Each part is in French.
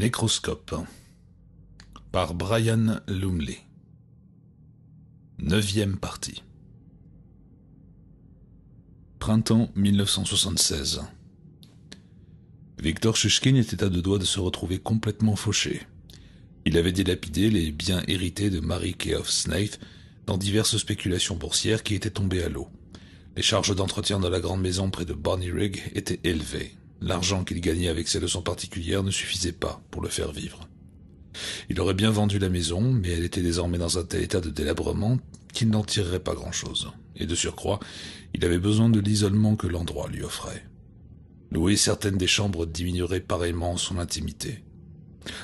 Nécroscope par Brian Lumley. 9e partie. Printemps 1976. Victor Shushkin était à deux doigts de se retrouver complètement fauché. Il avait dilapidé les biens hérités de Mary Keough Snaith dans diverses spéculations boursières qui étaient tombées à l'eau. Les charges d'entretien de la grande maison près de Bonnyrigg étaient élevées. L'argent qu'il gagnait avec ses leçons particulières ne suffisait pas pour le faire vivre. Il aurait bien vendu la maison, mais elle était désormais dans un tel état de délabrement qu'il n'en tirerait pas grand-chose. Et de surcroît, il avait besoin de l'isolement que l'endroit lui offrait. Louer certaines des chambres diminuerait pareillement son intimité.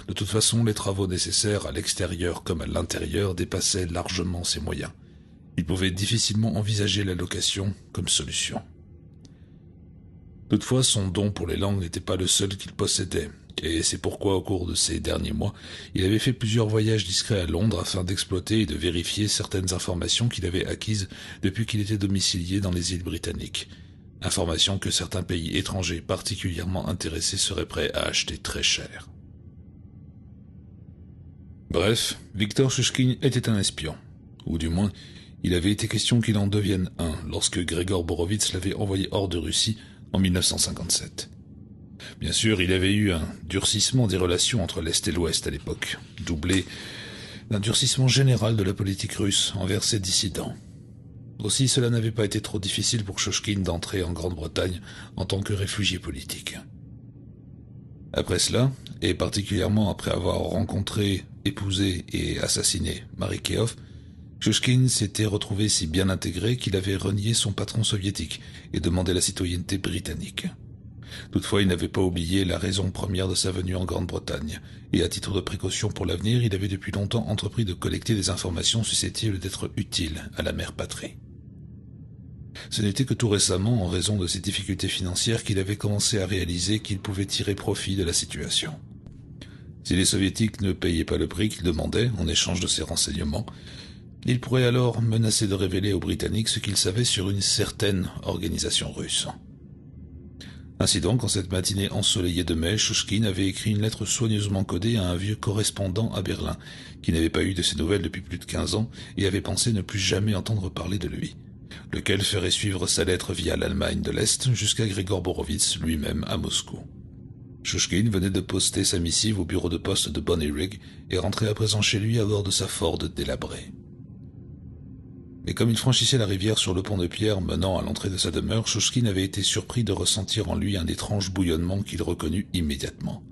De toute façon, les travaux nécessaires à l'extérieur comme à l'intérieur dépassaient largement ses moyens. Il pouvait difficilement envisager la location comme solution. Toutefois, son don pour les langues n'était pas le seul qu'il possédait, et c'est pourquoi au cours de ces derniers mois, il avait fait plusieurs voyages discrets à Londres afin d'exploiter et de vérifier certaines informations qu'il avait acquises depuis qu'il était domicilié dans les îles britanniques. Informations que certains pays étrangers particulièrement intéressés seraient prêts à acheter très cher. Bref, Victor Shushkin était un espion, ou du moins, il avait été question qu'il en devienne un lorsque Grégor Borovitz l'avait envoyé hors de Russie en 1957. Bien sûr, il avait eu un durcissement des relations entre l'Est et l'Ouest à l'époque, doublé d'un durcissement général de la politique russe envers ses dissidents. Aussi, cela n'avait pas été trop difficile pour Shushkin d'entrer en Grande-Bretagne en tant que réfugié politique. Après cela, et particulièrement après avoir rencontré, épousé et assassiné Mary Keough, Shushkin s'était retrouvé si bien intégré qu'il avait renié son patron soviétique et demandé la citoyenneté britannique. Toutefois, il n'avait pas oublié la raison première de sa venue en Grande-Bretagne, et à titre de précaution pour l'avenir, il avait depuis longtemps entrepris de collecter des informations susceptibles d'être utiles à la mère patrie. Ce n'était que tout récemment, en raison de ses difficultés financières, qu'il avait commencé à réaliser qu'il pouvait tirer profit de la situation. Si les soviétiques ne payaient pas le prix qu'ils demandaient en échange de ces renseignements, il pourrait alors menacer de révéler aux Britanniques ce qu'ils savaient sur une certaine organisation russe. Ainsi donc, en cette matinée ensoleillée de mai, Shushkin avait écrit une lettre soigneusement codée à un vieux correspondant à Berlin, qui n'avait pas eu de ses nouvelles depuis plus de 15 ans et avait pensé ne plus jamais entendre parler de lui, lequel ferait suivre sa lettre via l'Allemagne de l'Est jusqu'à Grégor Borovitz lui-même à Moscou. Shushkin venait de poster sa missive au bureau de poste de Bonnyrigg et rentrait à présent chez lui à bord de sa Ford délabrée. Mais comme il franchissait la rivière sur le pont de pierre menant à l'entrée de sa demeure, Shushkin avait été surpris de ressentir en lui un étrange bouillonnement qu'il reconnut immédiatement.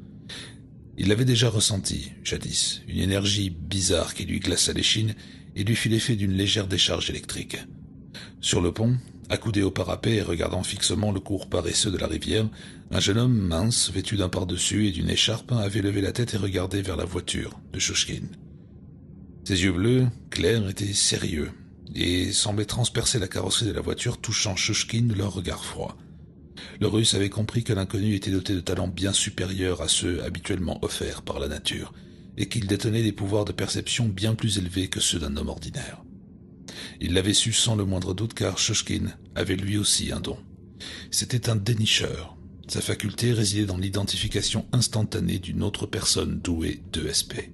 Il l'avait déjà ressenti, jadis, une énergie bizarre qui lui glaça l'échine et lui fit l'effet d'une légère décharge électrique. Sur le pont, accoudé au parapet et regardant fixement le cours paresseux de la rivière, un jeune homme mince, vêtu d'un pardessus et d'une écharpe, avait levé la tête et regardé vers la voiture de Shushkin. Ses yeux bleus, clairs, étaient sérieux, et semblaient transpercer la carrosserie de la voiture, touchant Shushkin de leur regard froid. Le Russe avait compris que l'inconnu était doté de talents bien supérieurs à ceux habituellement offerts par la nature, et qu'il détenait des pouvoirs de perception bien plus élevés que ceux d'un homme ordinaire. Il l'avait su sans le moindre doute car Shushkin avait lui aussi un don. C'était un dénicheur. Sa faculté résidait dans l'identification instantanée d'une autre personne douée d'ESP.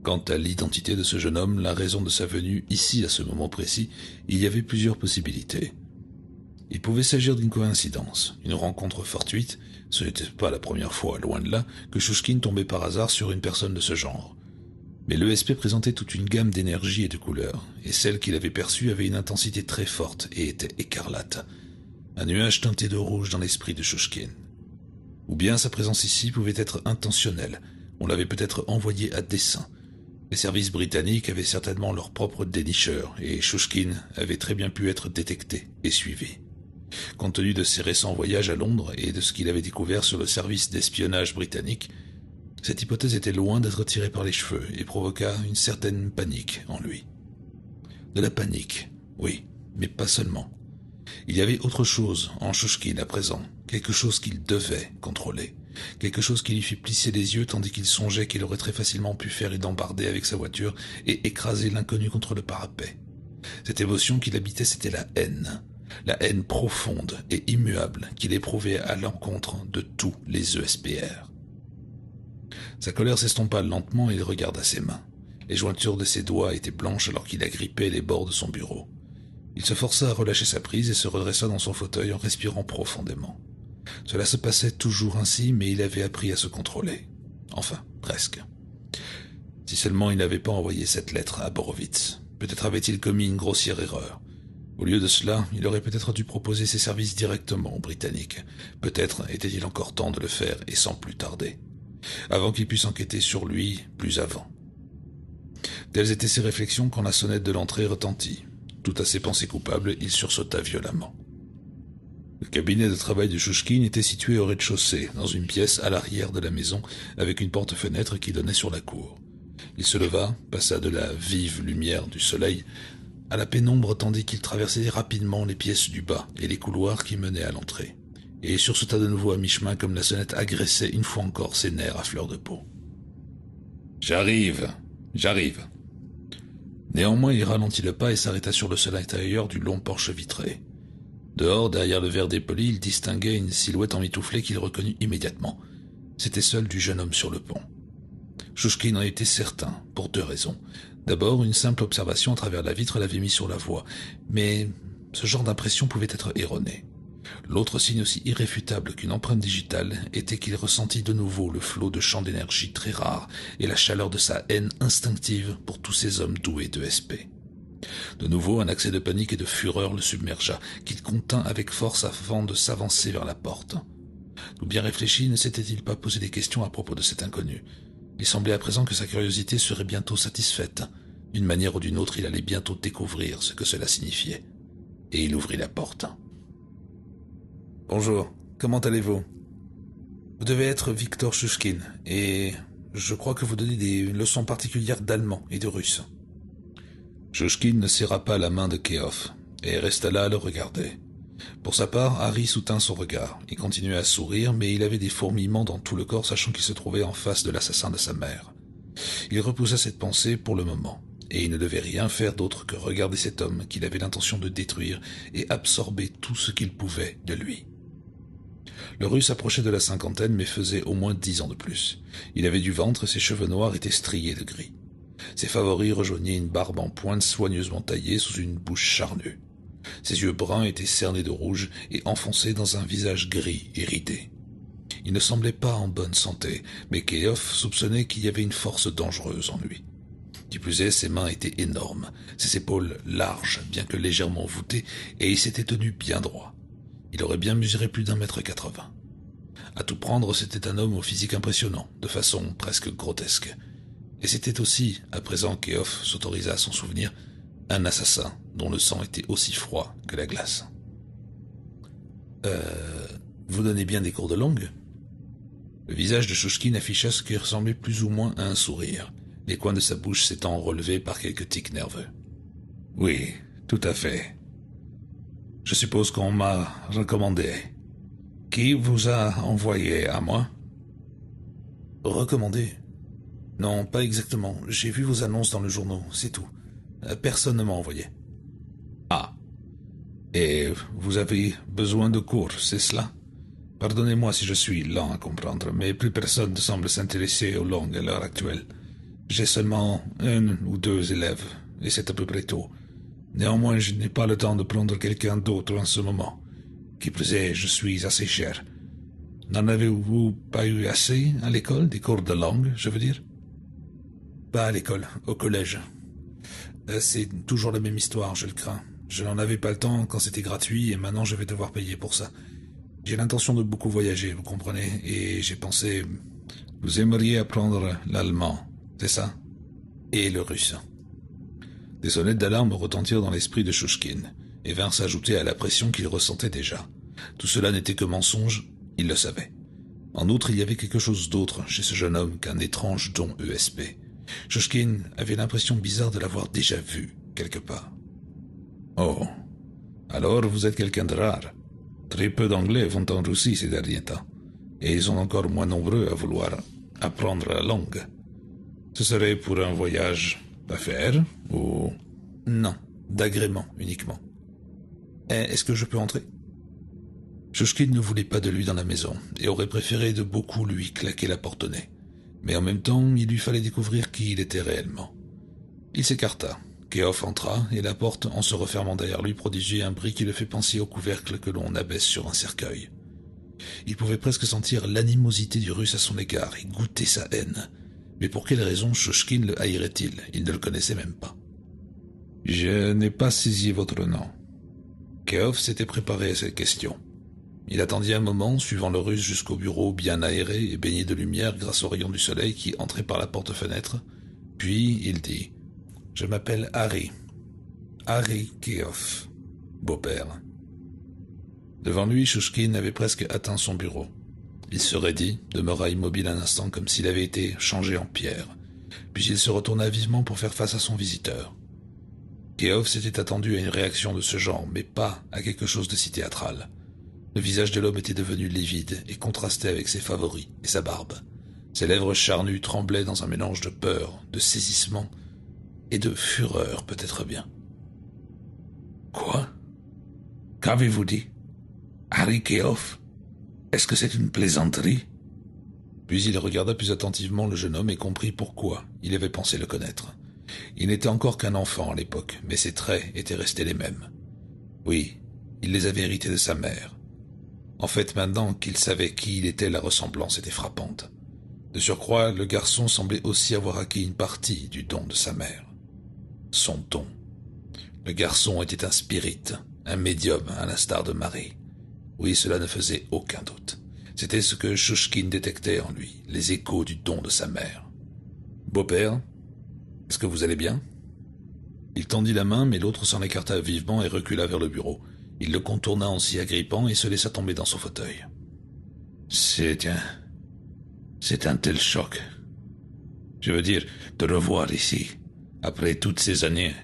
Quant à l'identité de ce jeune homme, la raison de sa venue ici à ce moment précis, il y avait plusieurs possibilités. Il pouvait s'agir d'une coïncidence, une rencontre fortuite, ce n'était pas la première fois, loin de là, que Shushkin tombait par hasard sur une personne de ce genre. Mais l'ESP présentait toute une gamme d'énergie et de couleurs, et celle qu'il avait perçue avait une intensité très forte et était écarlate. Un nuage teinté de rouge dans l'esprit de Shushkin. Ou bien sa présence ici pouvait être intentionnelle, on l'avait peut-être envoyé à dessein. Les services britanniques avaient certainement leur propre dénicheur, et Shushkin avait très bien pu être détecté et suivi. Compte tenu de ses récents voyages à Londres et de ce qu'il avait découvert sur le service d'espionnage britannique, cette hypothèse était loin d'être tirée par les cheveux et provoqua une certaine panique en lui. De la panique, oui, mais pas seulement. Il y avait autre chose en Shushkin à présent, quelque chose qu'il devait contrôler. Quelque chose qui lui fit plisser les yeux tandis qu'il songeait qu'il aurait très facilement pu faire une embardée avec sa voiture et écraser l'inconnu contre le parapet. Cette émotion qui l'habitait, c'était la haine profonde et immuable qu'il éprouvait à l'encontre de tous les ESPR. Sa colère s'estompa lentement et il regarda ses mains. Les jointures de ses doigts étaient blanches alors qu'il agrippait les bords de son bureau. Il se força à relâcher sa prise et se redressa dans son fauteuil en respirant profondément. Cela se passait toujours ainsi, mais il avait appris à se contrôler. Enfin, presque. Si seulement il n'avait pas envoyé cette lettre à Borowitz. Peut-être avait-il commis une grossière erreur. Au lieu de cela, il aurait peut-être dû proposer ses services directement aux Britanniques. Peut-être était-il encore temps de le faire et sans plus tarder. Avant qu'ils puissent enquêter sur lui, plus avant. Telles étaient ses réflexions quand la sonnette de l'entrée retentit. Tout à ses pensées coupables, il sursauta violemment. Le cabinet de travail de Chouchkine était situé au rez-de-chaussée, dans une pièce à l'arrière de la maison, avec une porte-fenêtre qui donnait sur la cour. Il se leva, passa de la vive lumière du soleil à la pénombre tandis qu'il traversait rapidement les pièces du bas et les couloirs qui menaient à l'entrée, et sursauta de nouveau à mi-chemin comme la sonnette agressait une fois encore ses nerfs à fleur de peau. « J'arrive. Néanmoins, il ralentit le pas et s'arrêta sur le sol intérieur du long porche vitré. Dehors, derrière le verre dépoli, il distinguait une silhouette emmitouflée qu'il reconnut immédiatement. C'était celle du jeune homme sur le pont. Chouchkine en était certain, pour deux raisons. D'abord, une simple observation à travers la vitre l'avait mis sur la voie, mais ce genre d'impression pouvait être erroné. L'autre signe aussi irréfutable qu'une empreinte digitale était qu'il ressentit de nouveau le flot de champs d'énergie très rare et la chaleur de sa haine instinctive pour tous ces hommes doués de SP. De nouveau, un accès de panique et de fureur le submergea, qu'il contint avec force avant de s'avancer vers la porte. Tout bien réfléchi, ne s'était-il pas posé des questions à propos de cet inconnu? Il semblait à présent que sa curiosité serait bientôt satisfaite. D'une manière ou d'une autre, il allait bientôt découvrir ce que cela signifiait. Et il ouvrit la porte. « Bonjour, comment allez-vous ? Vous devez être Victor Chouchkine, et je crois que vous donnez des leçons particulières d'allemand et de russe. » Chouchkine ne serra pas la main de Keoff, et resta là à le regarder. Pour sa part, Harry soutint son regard. Il continuait à sourire, mais il avait des fourmillements dans tout le corps, sachant qu'il se trouvait en face de l'assassin de sa mère. Il repoussa cette pensée pour le moment, et il ne devait rien faire d'autre que regarder cet homme qu'il avait l'intention de détruire et absorber tout ce qu'il pouvait de lui. Le Russe approchait de la cinquantaine, mais faisait au moins 10 ans de plus. Il avait du ventre et ses cheveux noirs étaient striés de gris. Ses favoris rejoignaient une barbe en pointe soigneusement taillée sous une bouche charnue. Ses yeux bruns étaient cernés de rouge et enfoncés dans un visage gris et ridé. Il ne semblait pas en bonne santé, mais Keoff soupçonnait qu'il y avait une force dangereuse en lui. Qui plus est, ses mains étaient énormes, ses épaules larges, bien que légèrement voûtées, et il s'était tenu bien droit. Il aurait bien mesuré plus d'1,80 m. À tout prendre, c'était un homme au physique impressionnant, de façon presque grotesque. Et c'était aussi, à présent Keoff s'autorisa à s'en souvenir, un assassin dont le sang était aussi froid que la glace. Vous donnez bien des cours de langue ? Le visage de Chouchkine afficha ce qui ressemblait plus ou moins à un sourire, les coins de sa bouche s'étant relevés par quelques tics nerveux. Oui, tout à fait. Je suppose qu'on m'a recommandé. Qui vous a envoyé à moi ? Recommandé ? Non, pas exactement. J'ai vu vos annonces dans le journal, c'est tout. Personne ne m'a envoyé. Ah. Et vous avez besoin de cours, c'est cela ? Pardonnez-moi si je suis lent à comprendre, mais plus personne ne semble s'intéresser aux langues à l'heure actuelle. J'ai seulement 1 ou 2 élèves, et c'est à peu près tout. Néanmoins, je n'ai pas le temps de prendre quelqu'un d'autre en ce moment. Qui plus est, je suis assez cher. N'en avez-vous pas eu assez à l'école, des cours de langue, je veux dire ? Pas à l'école, au collège. C'est toujours la même histoire, je le crains. Je n'en avais pas le temps quand c'était gratuit et maintenant je vais devoir payer pour ça. J'ai l'intention de beaucoup voyager, vous comprenez, et j'ai pensé... Vous aimeriez apprendre l'allemand, c'est ça ? Et le russe. Des sonnettes d'alarme retentirent dans l'esprit de Chouchkine et vinrent s'ajouter à la pression qu'il ressentait déjà. Tout cela n'était que mensonge, il le savait. En outre, il y avait quelque chose d'autre chez ce jeune homme qu'un étrange don ESP. Chouchkine avait l'impression bizarre de l'avoir déjà vu, quelque part. Oh, alors vous êtes quelqu'un de rare. Très peu d'Anglais vont en Russie ces derniers temps, et ils sont encore moins nombreux à vouloir apprendre la langue. Ce serait pour un voyage d'affaires, ou... Non, d'agrément uniquement. Est-ce que je peux entrer ? Chouchkine ne voulait pas de lui dans la maison, et aurait préféré de beaucoup lui claquer la porte au nez. Mais en même temps, il lui fallait découvrir qui il était réellement. Il s'écarta. Keof entra, et la porte, en se refermant derrière lui, produisit un bruit qui le fait penser au couvercle que l'on abaisse sur un cercueil. Il pouvait presque sentir l'animosité du Russe à son égard et goûter sa haine. Mais pour quelle raison Shushkin le haïrait-il? Il ne le connaissait même pas. « Je n'ai pas saisi votre nom. » Keof s'était préparé à cette question. Il attendit un moment, suivant le Russe jusqu'au bureau bien aéré et baigné de lumière grâce aux rayons du soleil qui entraient par la porte-fenêtre. Puis il dit « Je m'appelle Harry. Harry Keof, beau-père. » Devant lui, Shushkin avait presque atteint son bureau. Il se raidit, demeura immobile un instant comme s'il avait été changé en pierre. Puis il se retourna vivement pour faire face à son visiteur. Keof s'était attendu à une réaction de ce genre, mais pas à quelque chose de si théâtral. Le visage de l'homme était devenu livide et contrastait avec ses favoris et sa barbe. Ses lèvres charnues tremblaient dans un mélange de peur, de saisissement et de fureur peut-être bien. « Quoi? Qu'avez-vous dit? Harry Keof? Est-ce que c'est une plaisanterie ?» Puis il regarda plus attentivement le jeune homme et comprit pourquoi il avait pensé le connaître. Il n'était encore qu'un enfant à l'époque, mais ses traits étaient restés les mêmes. Oui, il les avait hérités de sa mère. En fait, maintenant qu'il savait qui il était, la ressemblance était frappante. De surcroît, le garçon semblait aussi avoir acquis une partie du don de sa mère. Son don. Le garçon était un spirit, un médium à l'instar de Marie. Oui, cela ne faisait aucun doute. C'était ce que Shushkin détectait en lui, les échos du don de sa mère. « Beau-père, est-ce que vous allez bien ?» Il tendit la main, mais l'autre s'en écarta vivement et recula vers le bureau. Il le contourna en s'y agrippant et se laissa tomber dans son fauteuil. « C'est un tel choc. Je veux dire, te revoir ici, après toutes ces années. »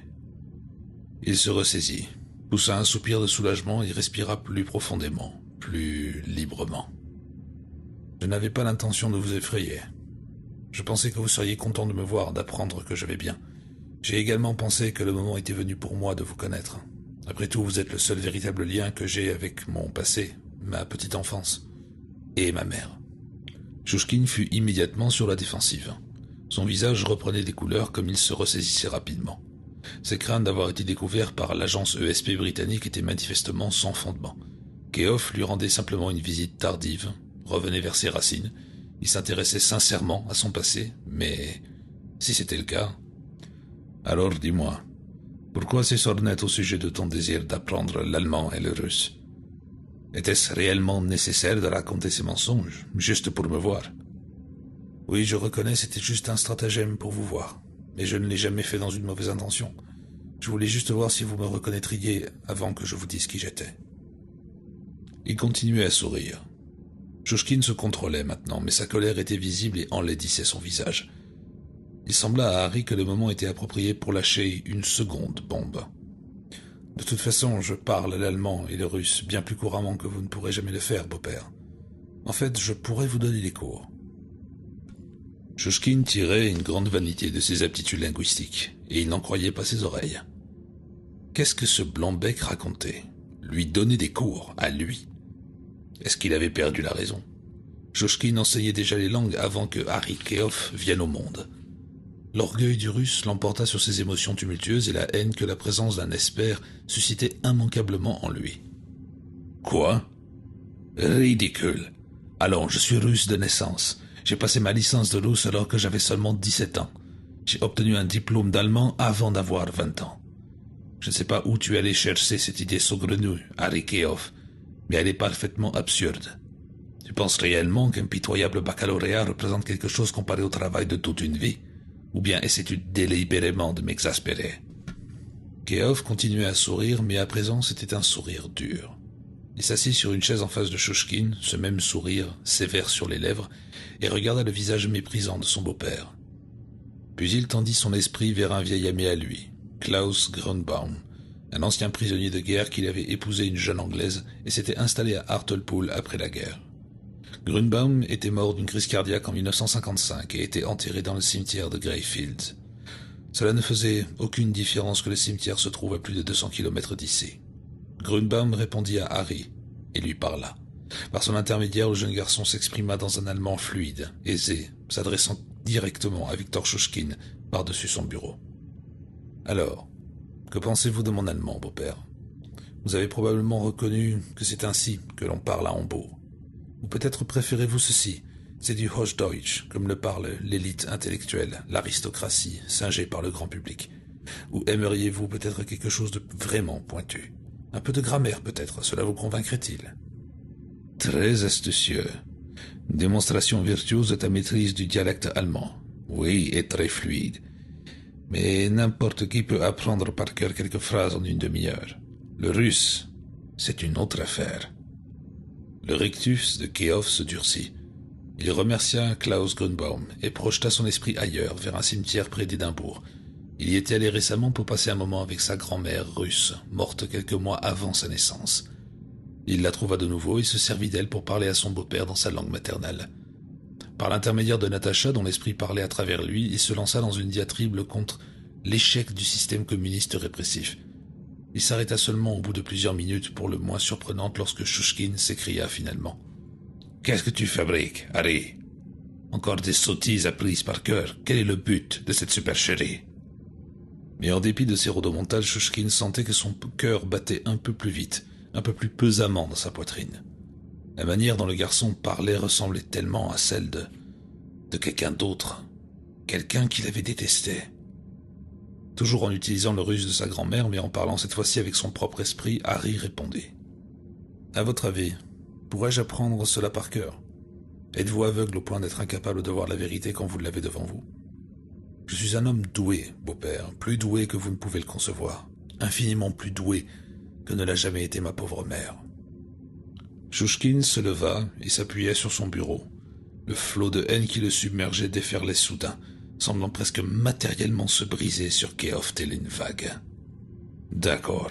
Il se ressaisit, poussa un soupir de soulagement et respira plus profondément, plus librement. « Je n'avais pas l'intention de vous effrayer. Je pensais que vous seriez content de me voir, d'apprendre que je vais bien. J'ai également pensé que le moment était venu pour moi de vous connaître. Après tout, vous êtes le seul véritable lien que j'ai avec mon passé, ma petite enfance, et ma mère. » Shushkin fut immédiatement sur la défensive. Son visage reprenait des couleurs comme il se ressaisissait rapidement. Ses craintes d'avoir été découvert par l'agence ESP britannique étaient manifestement sans fondement. Keof lui rendait simplement une visite tardive, revenait vers ses racines. Il s'intéressait sincèrement à son passé, mais si c'était le cas... Alors dis-moi, pourquoi ces sornettes au sujet de ton désir d'apprendre l'allemand et le russe? Était-ce réellement nécessaire de raconter ces mensonges, juste pour me voir? Oui, je reconnais, c'était juste un stratagème pour vous voir, mais je ne l'ai jamais fait dans une mauvaise intention. Je voulais juste voir si vous me reconnaîtriez avant que je vous dise qui j'étais. Il continuait à sourire. Shushkin se contrôlait maintenant, mais sa colère était visible et enlaidissait son visage. Il sembla à Harry que le moment était approprié pour lâcher une seconde bombe. De toute façon, je parle l'allemand et le russe bien plus couramment que vous ne pourrez jamais le faire, beau-père. En fait, je pourrais vous donner des cours. Shushkin tirait une grande vanité de ses aptitudes linguistiques, et il n'en croyait pas ses oreilles. Qu'est-ce que ce blanc-bec racontait? Lui donner des cours, à lui? Est-ce qu'il avait perdu la raison? Shushkin enseignait déjà les langues avant que Harry Keof vienne au monde. L'orgueil du Russe l'emporta sur ses émotions tumultueuses et la haine que la présence d'un esper suscitait immanquablement en lui. « Quoi? Ridicule. Allons, je suis russe de naissance. J'ai passé ma licence de russe alors que j'avais seulement 17 ans. J'ai obtenu un diplôme d'allemand avant d'avoir 20 ans. Je ne sais pas où tu es allé chercher cette idée saugrenue, Harry Keof, mais elle est parfaitement absurde. Tu penses réellement qu'un pitoyable baccalauréat représente quelque chose comparé au travail de toute une vie? Ou bien essaies-tu délibérément de m'exaspérer? » Keof continuait à sourire, mais à présent c'était un sourire dur. Il s'assit sur une chaise en face de Shushkin, ce même sourire, sévère sur les lèvres, et regarda le visage méprisant de son beau-père. Puis il tendit son esprit vers un vieil ami à lui, Klaus Grunbaum, un ancien prisonnier de guerre qui avait épousé une jeune Anglaise et s'était installé à Hartlepool après la guerre. Grunbaum était mort d'une crise cardiaque en 1955 et était enterré dans le cimetière de Greyfields. Cela ne faisait aucune différence que le cimetière se trouve à plus de 200 km d'ici. Grunbaum répondit à Harry et lui parla. Par son intermédiaire, le jeune garçon s'exprima dans un allemand fluide, aisé, s'adressant directement à Viktor Chouchkine par-dessus son bureau. « Alors, que pensez-vous de mon allemand, beau-père ? Vous avez probablement reconnu que c'est ainsi que l'on parle à Hambourg. Ou peut-être préférez-vous ceci, c'est du Hochdeutsch, comme le parle l'élite intellectuelle, l'aristocratie, singée par le grand public. Ou aimeriez-vous peut-être quelque chose de vraiment pointu ? Un peu de grammaire peut-être, cela vous convaincrait-il ? Très astucieux. Démonstration virtuose de ta maîtrise du dialecte allemand. Oui, et très fluide. Mais n'importe qui peut apprendre par cœur quelques phrases en une demi-heure. Le russe, c'est une autre affaire. Le rictus de Keof se durcit. Il remercia Klaus Grünbaum et projeta son esprit ailleurs, vers un cimetière près d'Édimbourg. Il y était allé récemment pour passer un moment avec sa grand-mère russe, morte quelques mois avant sa naissance. Il la trouva de nouveau et se servit d'elle pour parler à son beau-père dans sa langue maternelle. Par l'intermédiaire de Natacha, dont l'esprit parlait à travers lui, il se lança dans une diatribe contre l'échec du système communiste répressif. Il s'arrêta seulement au bout de plusieurs minutes, pour le moins surprenantes, lorsque Chouchkine s'écria finalement. « Qu'est-ce que tu fabriques, Harry ? Encore des sottises apprises par cœur. Quel est le but de cette supercherie ?» Mais en dépit de ses rodomontades, Chouchkine sentait que son cœur battait un peu plus vite, un peu plus pesamment dans sa poitrine. La manière dont le garçon parlait ressemblait tellement à celle de quelqu'un d'autre, quelqu'un qu'il avait détesté. Toujours en utilisant le russe de sa grand-mère, mais en parlant cette fois-ci avec son propre esprit, Harry répondit. « À votre avis, pourrais-je apprendre cela par cœur ? Êtes-vous aveugle au point d'être incapable de voir la vérité quand vous l'avez devant vous ? Je suis un homme doué, beau-père, plus doué que vous ne pouvez le concevoir, infiniment plus doué que ne l'a jamais été ma pauvre mère. » Chouchkine se leva et s'appuya sur son bureau. Le flot de haine qui le submergeait déferlait soudain, semblant presque matériellement se briser sur Keof telle une vague. « D'accord.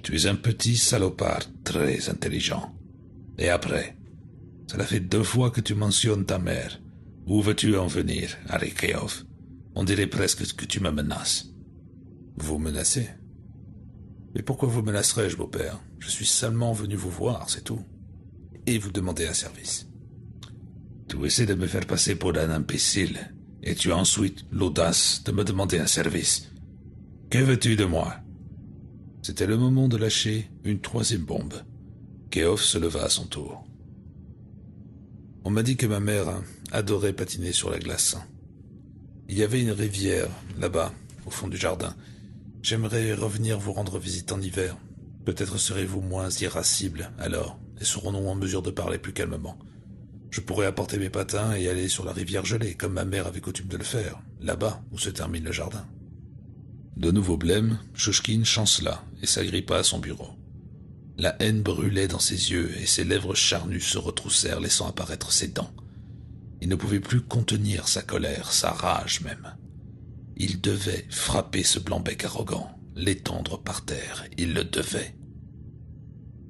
Tu es un petit salopard très intelligent. Et après, cela fait 2 fois que tu mentionnes ta mère. Où veux-tu en venir, Harry Keof ? On dirait presque que tu me menaces. »« Vous menacez ? Mais pourquoi vous menacerais-je, beau-père ? Je suis seulement venu vous voir, c'est tout. Et vous demander un service. » « Tu essaies de me faire passer pour un imbécile, et tu as ensuite l'audace de me demander un service. Que veux-tu de moi ?» C'était le moment de lâcher une 3e bombe. Keof se leva à son tour. « On m'a dit que ma mère adorait patiner sur la glace. Il y avait une rivière, là-bas, au fond du jardin. J'aimerais revenir vous rendre visite en hiver. Peut-être serez-vous moins irascible alors, et serons-nous en mesure de parler plus calmement. Je pourrais apporter mes patins et aller sur la rivière gelée, comme ma mère avait coutume de le faire, là-bas où se termine le jardin. » De nouveau blême, Chouchkine chancela et s'agrippa à son bureau. La haine brûlait dans ses yeux et ses lèvres charnues se retroussèrent, laissant apparaître ses dents. Il ne pouvait plus contenir sa colère, sa rage même. Il devait frapper ce blanc-bec arrogant, l'étendre par terre, il le devait.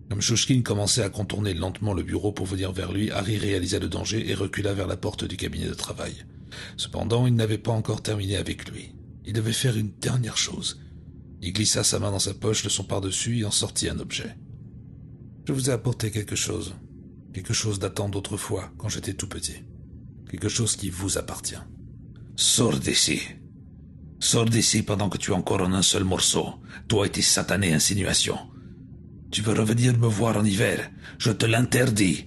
Comme Chouchkine commençait à contourner lentement le bureau pour venir vers lui, Harry réalisa le danger et recula vers la porte du cabinet de travail. Cependant, il n'avait pas encore terminé avec lui. Il devait faire une dernière chose. Il glissa sa main dans sa poche de son pardessus et en sortit un objet. « Je vous ai apporté quelque chose datant d'autrefois, quand j'étais tout petit. Quelque chose qui vous appartient. Sors d'ici. Sors d'ici pendant que tu es encore en un seul morceau, toi et tes satanées insinuations. Tu veux revenir me voir en hiver? Je te l'interdis.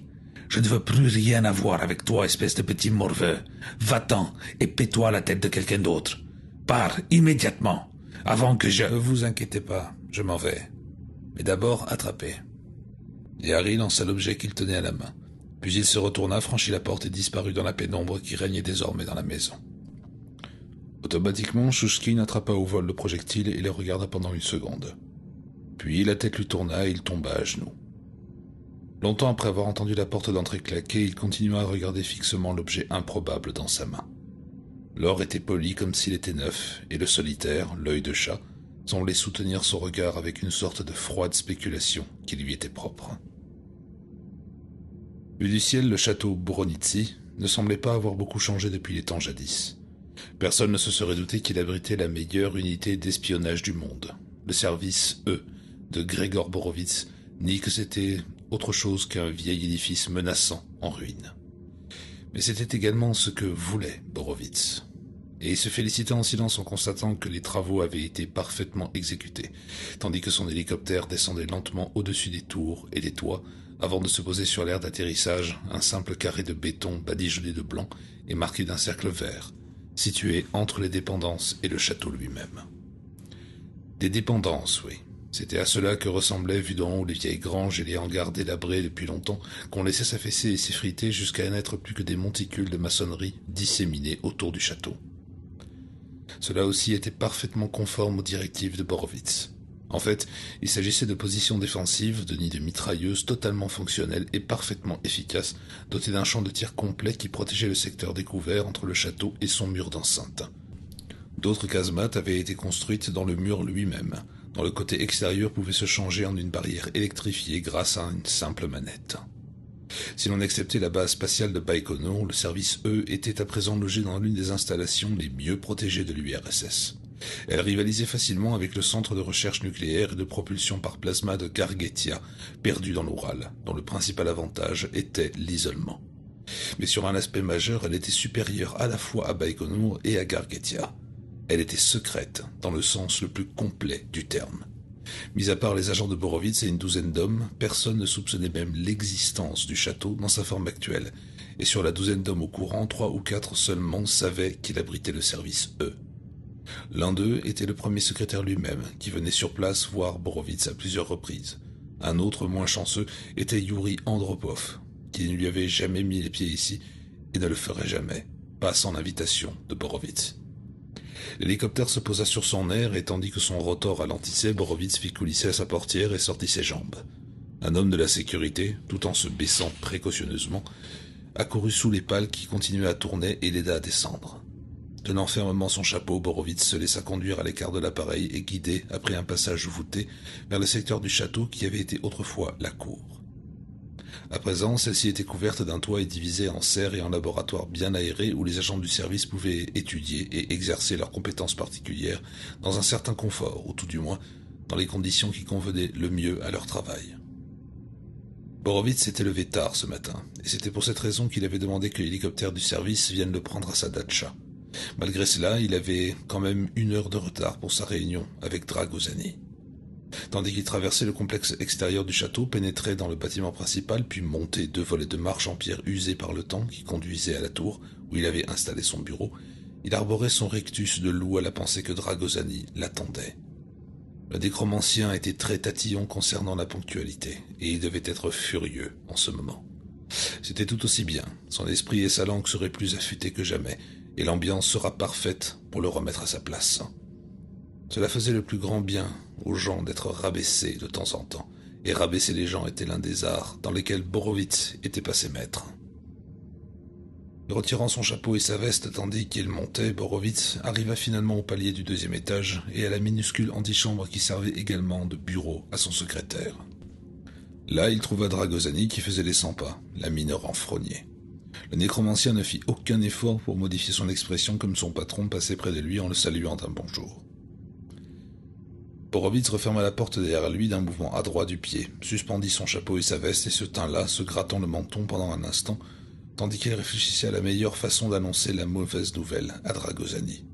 Je ne veux plus rien avoir avec toi, espèce de petit morveux. Va-t'en et paie-toi la tête de quelqu'un d'autre. Pars immédiatement, avant que je... Ne vous inquiétez pas, je m'en vais. Mais d'abord, attrapez. » Et Harry lança l'objet qu'il tenait à la main. Puis il se retourna, franchit la porte et disparut dans la pénombre qui régnait désormais dans la maison. Automatiquement, Chouchkine attrapa au vol le projectile et le regarda pendant 1 seconde. Puis la tête lui tourna et il tomba à genoux. Longtemps après avoir entendu la porte d'entrée claquer, il continua à regarder fixement l'objet improbable dans sa main. L'or était poli comme s'il était neuf, et le solitaire, l'œil de chat, semblait soutenir son regard avec une sorte de froide spéculation qui lui était propre. Vu du ciel, le château Boronitzy ne semblait pas avoir beaucoup changé depuis les temps jadis. Personne ne se serait douté qu'il abritait la meilleure unité d'espionnage du monde, le service E de Grégor Borovitz, ni que c'était autre chose qu'un vieil édifice menaçant en ruine. Mais c'était également ce que voulait Borowitz. Et il se félicita en silence en constatant que les travaux avaient été parfaitement exécutés, tandis que son hélicoptère descendait lentement au-dessus des tours et des toits, avant de se poser sur l'aire d'atterrissage, un simple carré de béton badigeonné de blanc et marqué d'un cercle vert, situé entre les dépendances et le château lui-même. Des dépendances, oui. C'était à cela que ressemblaient vu d'en haut les vieilles granges et les hangars délabrés depuis longtemps, qu'on laissait s'affaisser et s'effriter jusqu'à n'être plus que des monticules de maçonnerie disséminés autour du château. Cela aussi était parfaitement conforme aux directives de Borowitz. En fait, il s'agissait de positions défensives, de nids de mitrailleuses totalement fonctionnelles et parfaitement efficaces, dotés d'un champ de tir complet qui protégeait le secteur découvert entre le château et son mur d'enceinte. D'autres casemates avaient été construites dans le mur lui-même, dont le côté extérieur pouvait se changer en une barrière électrifiée grâce à une simple manette. Si l'on acceptait la base spatiale de Baïkonour, le service E était à présent logé dans l'une des installations les mieux protégées de l'URSS. Elle rivalisait facilement avec le centre de recherche nucléaire et de propulsion par plasma de Garguetia, perdu dans l'Oural, dont le principal avantage était l'isolement. Mais sur un aspect majeur, elle était supérieure à la fois à Baïkonour et à Garguetia. Elle était secrète, dans le sens le plus complet du terme. Mis à part les agents de Borowitz et une douzaine d'hommes, personne ne soupçonnait même l'existence du château dans sa forme actuelle, et sur la douzaine d'hommes au courant, 3 ou 4 seulement savaient qu'il abritait le service E. L'un d'eux était le premier secrétaire lui-même, qui venait sur place voir Borowitz à plusieurs reprises. Un autre, moins chanceux, était Yuri Andropov, qui ne lui avait jamais mis les pieds ici, et ne le ferait jamais, pas sans l'invitation de Borowitz. L'hélicoptère se posa sur son aire et tandis que son rotor ralentissait, Borowitz fit coulisser à sa portière et sortit ses jambes. Un homme de la sécurité, tout en se baissant précautionneusement, accourut sous les pales qui continuaient à tourner et l'aida à descendre. Tenant fermement son chapeau, Borowitz se laissa conduire à l'écart de l'appareil et guidé, après un passage voûté, vers le secteur du château qui avait été autrefois la cour. À présent, celle-ci était couverte d'un toit et divisée en serres et en laboratoires bien aérés où les agents du service pouvaient étudier et exercer leurs compétences particulières dans un certain confort, ou tout du moins, dans les conditions qui convenaient le mieux à leur travail. Borowitz s'était levé tard ce matin, et c'était pour cette raison qu'il avait demandé que l'hélicoptère du service vienne le prendre à sa datcha. Malgré cela, il avait quand même 1 heure de retard pour sa réunion avec Dragosani. Tandis qu'il traversait le complexe extérieur du château, pénétrait dans le bâtiment principal, puis montait 2 volets de marche en pierre usés par le temps qui conduisaient à la tour où il avait installé son bureau, il arborait son rictus de loup à la pensée que Dragosani l'attendait. Le nécromancien était très tatillon concernant la ponctualité, et il devait être furieux en ce moment. C'était tout aussi bien, son esprit et sa langue seraient plus affûtés que jamais, et l'ambiance sera parfaite pour le remettre à sa place. Cela faisait le plus grand bien aux gens d'être rabaissés de temps en temps, et rabaisser les gens était l'un des arts dans lesquels Borowitz était passé maître. Retirant son chapeau et sa veste tandis qu'il montait, Borowitz arriva finalement au palier du 2e étage et à la minuscule antichambre qui servait également de bureau à son secrétaire. Là, il trouva Dragosani qui faisait les 100 pas, la mine renfrognée. Le nécromancien ne fit aucun effort pour modifier son expression comme son patron passait près de lui en le saluant d'un bonjour. Borowitz referma la porte derrière lui d'un mouvement adroit du pied, suspendit son chapeau et sa veste et se tint là, se grattant le menton pendant un instant, tandis qu'il réfléchissait à la meilleure façon d'annoncer la mauvaise nouvelle à Dragosani.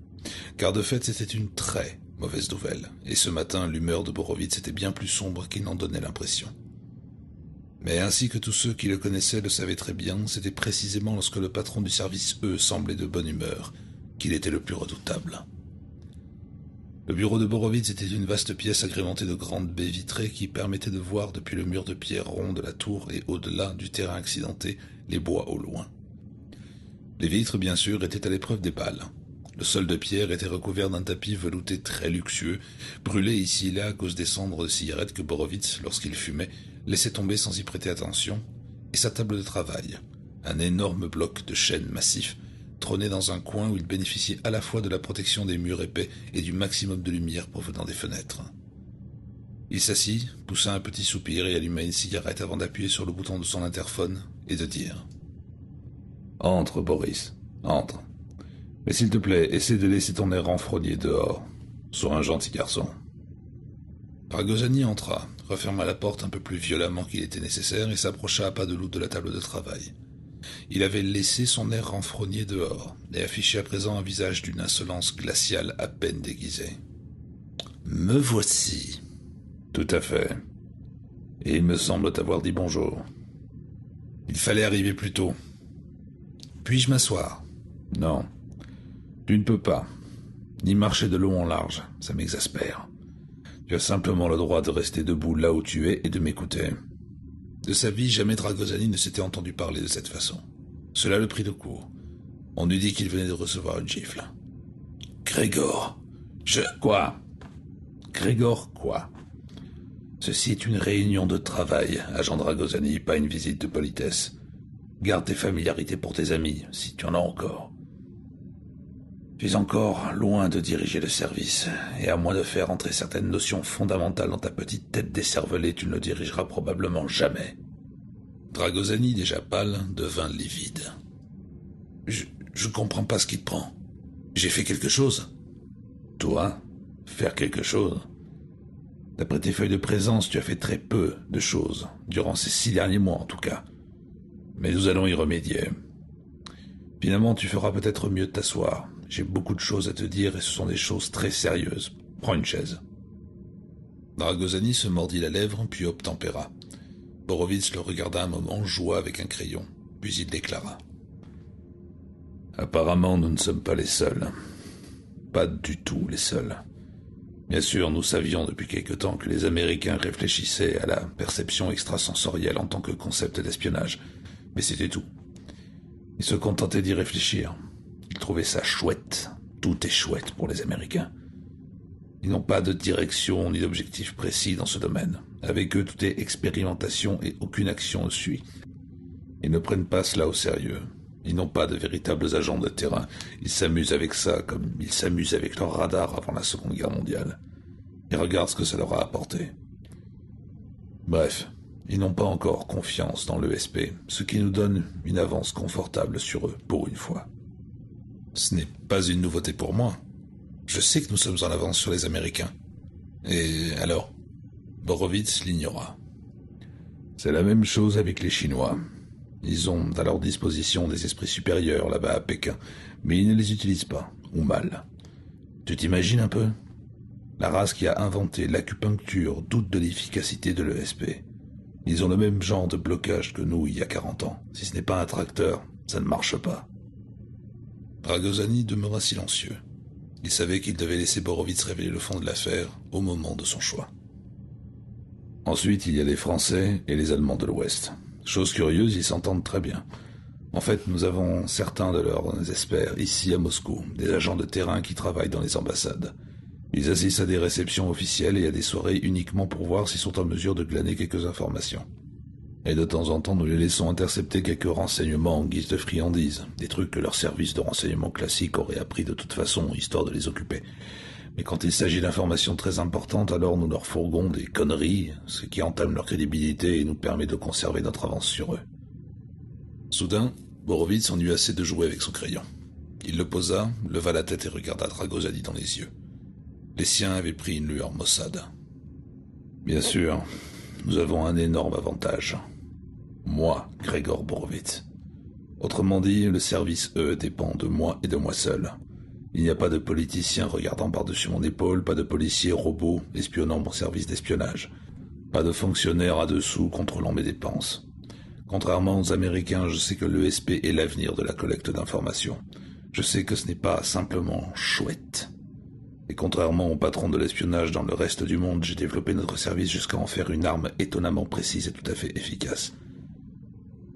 Car de fait, c'était une très mauvaise nouvelle, et ce matin, l'humeur de Borowitz était bien plus sombre qu'il n'en donnait l'impression. Mais ainsi que tous ceux qui le connaissaient le savaient très bien, c'était précisément lorsque le patron du service E semblait de bonne humeur qu'il était le plus redoutable. Le bureau de Borowitz était une vaste pièce agrémentée de grandes baies vitrées qui permettaient de voir depuis le mur de pierre rond de la tour et au-delà du terrain accidenté les bois au loin. Les vitres, bien sûr, étaient à l'épreuve des balles. Le sol de pierre était recouvert d'un tapis velouté très luxueux, brûlé ici et là à cause des cendres de cigarettes que Borowitz, lorsqu'il fumait, laissait tomber sans y prêter attention, et sa table de travail, un énorme bloc de chêne massif, trônait dans un coin où il bénéficiait à la fois de la protection des murs épais et du maximum de lumière provenant des fenêtres. Il s'assit, poussa un petit soupir et alluma une cigarette avant d'appuyer sur le bouton de son interphone et de dire « Entre, Boris, entre. Mais s'il te plaît, essaie de laisser ton air renfrogné dehors. Sois un gentil garçon. » Dragosani entra, referma la porte un peu plus violemment qu'il était nécessaire et s'approcha à pas de loup de la table de travail. Il avait laissé son air renfrogné dehors, et affichait à présent un visage d'une insolence glaciale à peine déguisée. « Me voici. »« Tout à fait. Et il me semble t'avoir dit bonjour. »« Il fallait arriver plus tôt. »« Puis-je m'asseoir ?»« Non. Tu ne peux pas. Ni marcher de long en large, ça m'exaspère. Tu as simplement le droit de rester debout là où tu es et de m'écouter. » De sa vie, jamais Dragosani ne s'était entendu parler de cette façon. Cela le prit de court. On eût dit qu'il venait de recevoir une gifle. « Grégor, Quoi ? Grégor, quoi ? Ceci est une réunion de travail, agent Dragosani, pas une visite de politesse. Garde tes familiarités pour tes amis, si tu en as encore. Tu es encore loin de diriger le service, et à moins de faire entrer certaines notions fondamentales dans ta petite tête décervelée, tu ne le dirigeras probablement jamais. Dragosani, déjà pâle, devint livide. Je comprends pas ce qui te prend. J'ai fait quelque chose. Toi, faire quelque chose? D'après tes feuilles de présence, tu as fait très peu de choses, durant ces 6 derniers mois en tout cas. Mais nous allons y remédier. Finalement, tu feras peut-être mieux de t'asseoir. J'ai beaucoup de choses à te dire et ce sont des choses très sérieuses. Prends une chaise. Dragosani se mordit la lèvre, puis obtempéra. Borovitz le regarda un moment, joua avec un crayon, puis il déclara. Apparemment, nous ne sommes pas les seuls. Pas du tout les seuls. Bien sûr, nous savions depuis quelque temps que les Américains réfléchissaient à la perception extrasensorielle en tant que concept d'espionnage, mais c'était tout. Ils se contentaient d'y réfléchir. Ils trouvaient ça chouette. Tout est chouette pour les Américains. Ils n'ont pas de direction ni d'objectif précis dans ce domaine. Avec eux, tout est expérimentation et aucune action ne suit. Ils ne prennent pas cela au sérieux. Ils n'ont pas de véritables agents de terrain. Ils s'amusent avec ça comme ils s'amusent avec leur radar avant la Seconde Guerre mondiale. Ils regardent ce que ça leur a apporté. Bref, ils n'ont pas encore confiance dans l'ESP, ce qui nous donne une avance confortable sur eux, pour une fois. Ce n'est pas une nouveauté pour moi. Je sais que nous sommes en avance sur les Américains. Et alors ? Borovitz l'ignora. C'est la même chose avec les Chinois. Ils ont à leur disposition des esprits supérieurs là-bas à Pékin, mais ils ne les utilisent pas, ou mal. Tu t'imagines un peu ? La race qui a inventé l'acupuncture doute de l'efficacité de l'ESP. Ils ont le même genre de blocage que nous il y a 40 ans. Si ce n'est pas un tracteur, ça ne marche pas. Dragosani demeura silencieux. Il savait qu'il devait laisser Borovitz révéler le fond de l'affaire au moment de son choix. Ensuite, il y a les Français et les Allemands de l'Ouest. Chose curieuse, ils s'entendent très bien. En fait, nous avons certains de leurs experts ici à Moscou, des agents de terrain qui travaillent dans les ambassades. Ils assistent à des réceptions officielles et à des soirées uniquement pour voir s'ils sont en mesure de glaner quelques informations. Et de temps en temps, nous les laissons intercepter quelques renseignements en guise de friandises, des trucs que leur service de renseignement classique aurait appris de toute façon, histoire de les occuper. Mais quand il s'agit d'informations très importantes, alors nous leur fourguons des conneries, ce qui entame leur crédibilité et nous permet de conserver notre avance sur eux. Soudain, Borovitz en eut assez de jouer avec son crayon. Il le posa, leva la tête et regarda Dragosani dans les yeux. Les siens avaient pris une lueur maussade. Bien sûr, nous avons un énorme avantage. Moi, Grégor Borovitz. Autrement dit, le service E dépend de moi et de moi seul. Il n'y a pas de politicien regardant par-dessus mon épaule, pas de policier robot espionnant mon service d'espionnage, pas de fonctionnaire à dessous contrôlant mes dépenses. Contrairement aux Américains, je sais que l'ESP est l'avenir de la collecte d'informations. Je sais que ce n'est pas simplement chouette. Et contrairement aux patrons de l'espionnage dans le reste du monde, j'ai développé notre service jusqu'à en faire une arme étonnamment précise et tout à fait efficace.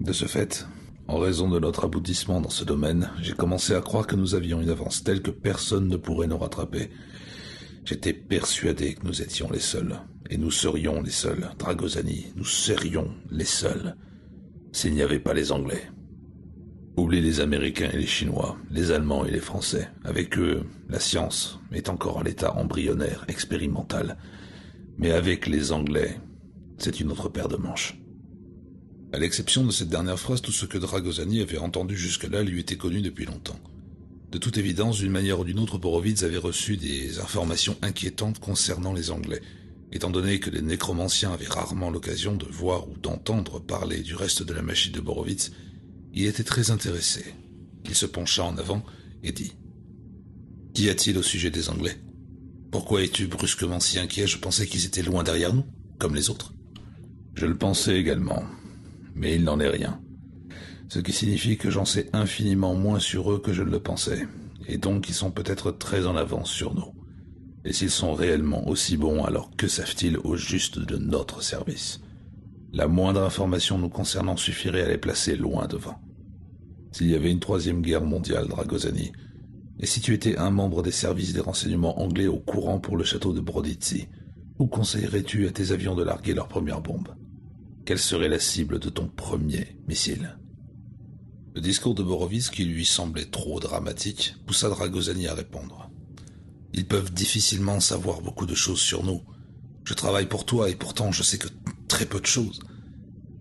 De ce fait, en raison de notre aboutissement dans ce domaine, j'ai commencé à croire que nous avions une avance telle que personne ne pourrait nous rattraper. J'étais persuadé que nous étions les seuls, et nous serions les seuls, Dragosani, nous serions les seuls, s'il n'y avait pas les Anglais. Oublie les Américains et les Chinois, les Allemands et les Français. Avec eux, la science est encore à l'état embryonnaire, expérimental. Mais avec les Anglais, c'est une autre paire de manches. À l'exception de cette dernière phrase, tout ce que Dragosani avait entendu jusque-là lui était connu depuis longtemps. De toute évidence, d'une manière ou d'une autre, Borovitz avait reçu des informations inquiétantes concernant les Anglais. Étant donné que les nécromanciens avaient rarement l'occasion de voir ou d'entendre parler du reste de la machine de Borovitz, Il était très intéressé. Il se pencha en avant et dit « Qu'y a-t-il au sujet des Anglais ? Pourquoi es-tu brusquement si inquiet ? Je pensais qu'ils étaient loin derrière nous, comme les autres. » Je le pensais également, mais il n'en est rien. Ce qui signifie que j'en sais infiniment moins sur eux que je ne le pensais, et donc ils sont peut-être très en avance sur nous. Et s'ils sont réellement aussi bons, alors que savent-ils au juste de notre service ? La moindre information nous concernant suffirait à les placer loin devant. S'il y avait une troisième guerre mondiale, Dragosani, et si tu étais un membre des services des renseignements anglais au courant pour le château de Brodici, où conseillerais-tu à tes avions de larguer leur première bombe ? Quelle serait la cible de ton premier missile ? Le discours de Borovitz, qui lui semblait trop dramatique, poussa Dragosani à répondre. « Ils peuvent difficilement savoir beaucoup de choses sur nous. Je travaille pour toi et pourtant je sais que très peu de choses.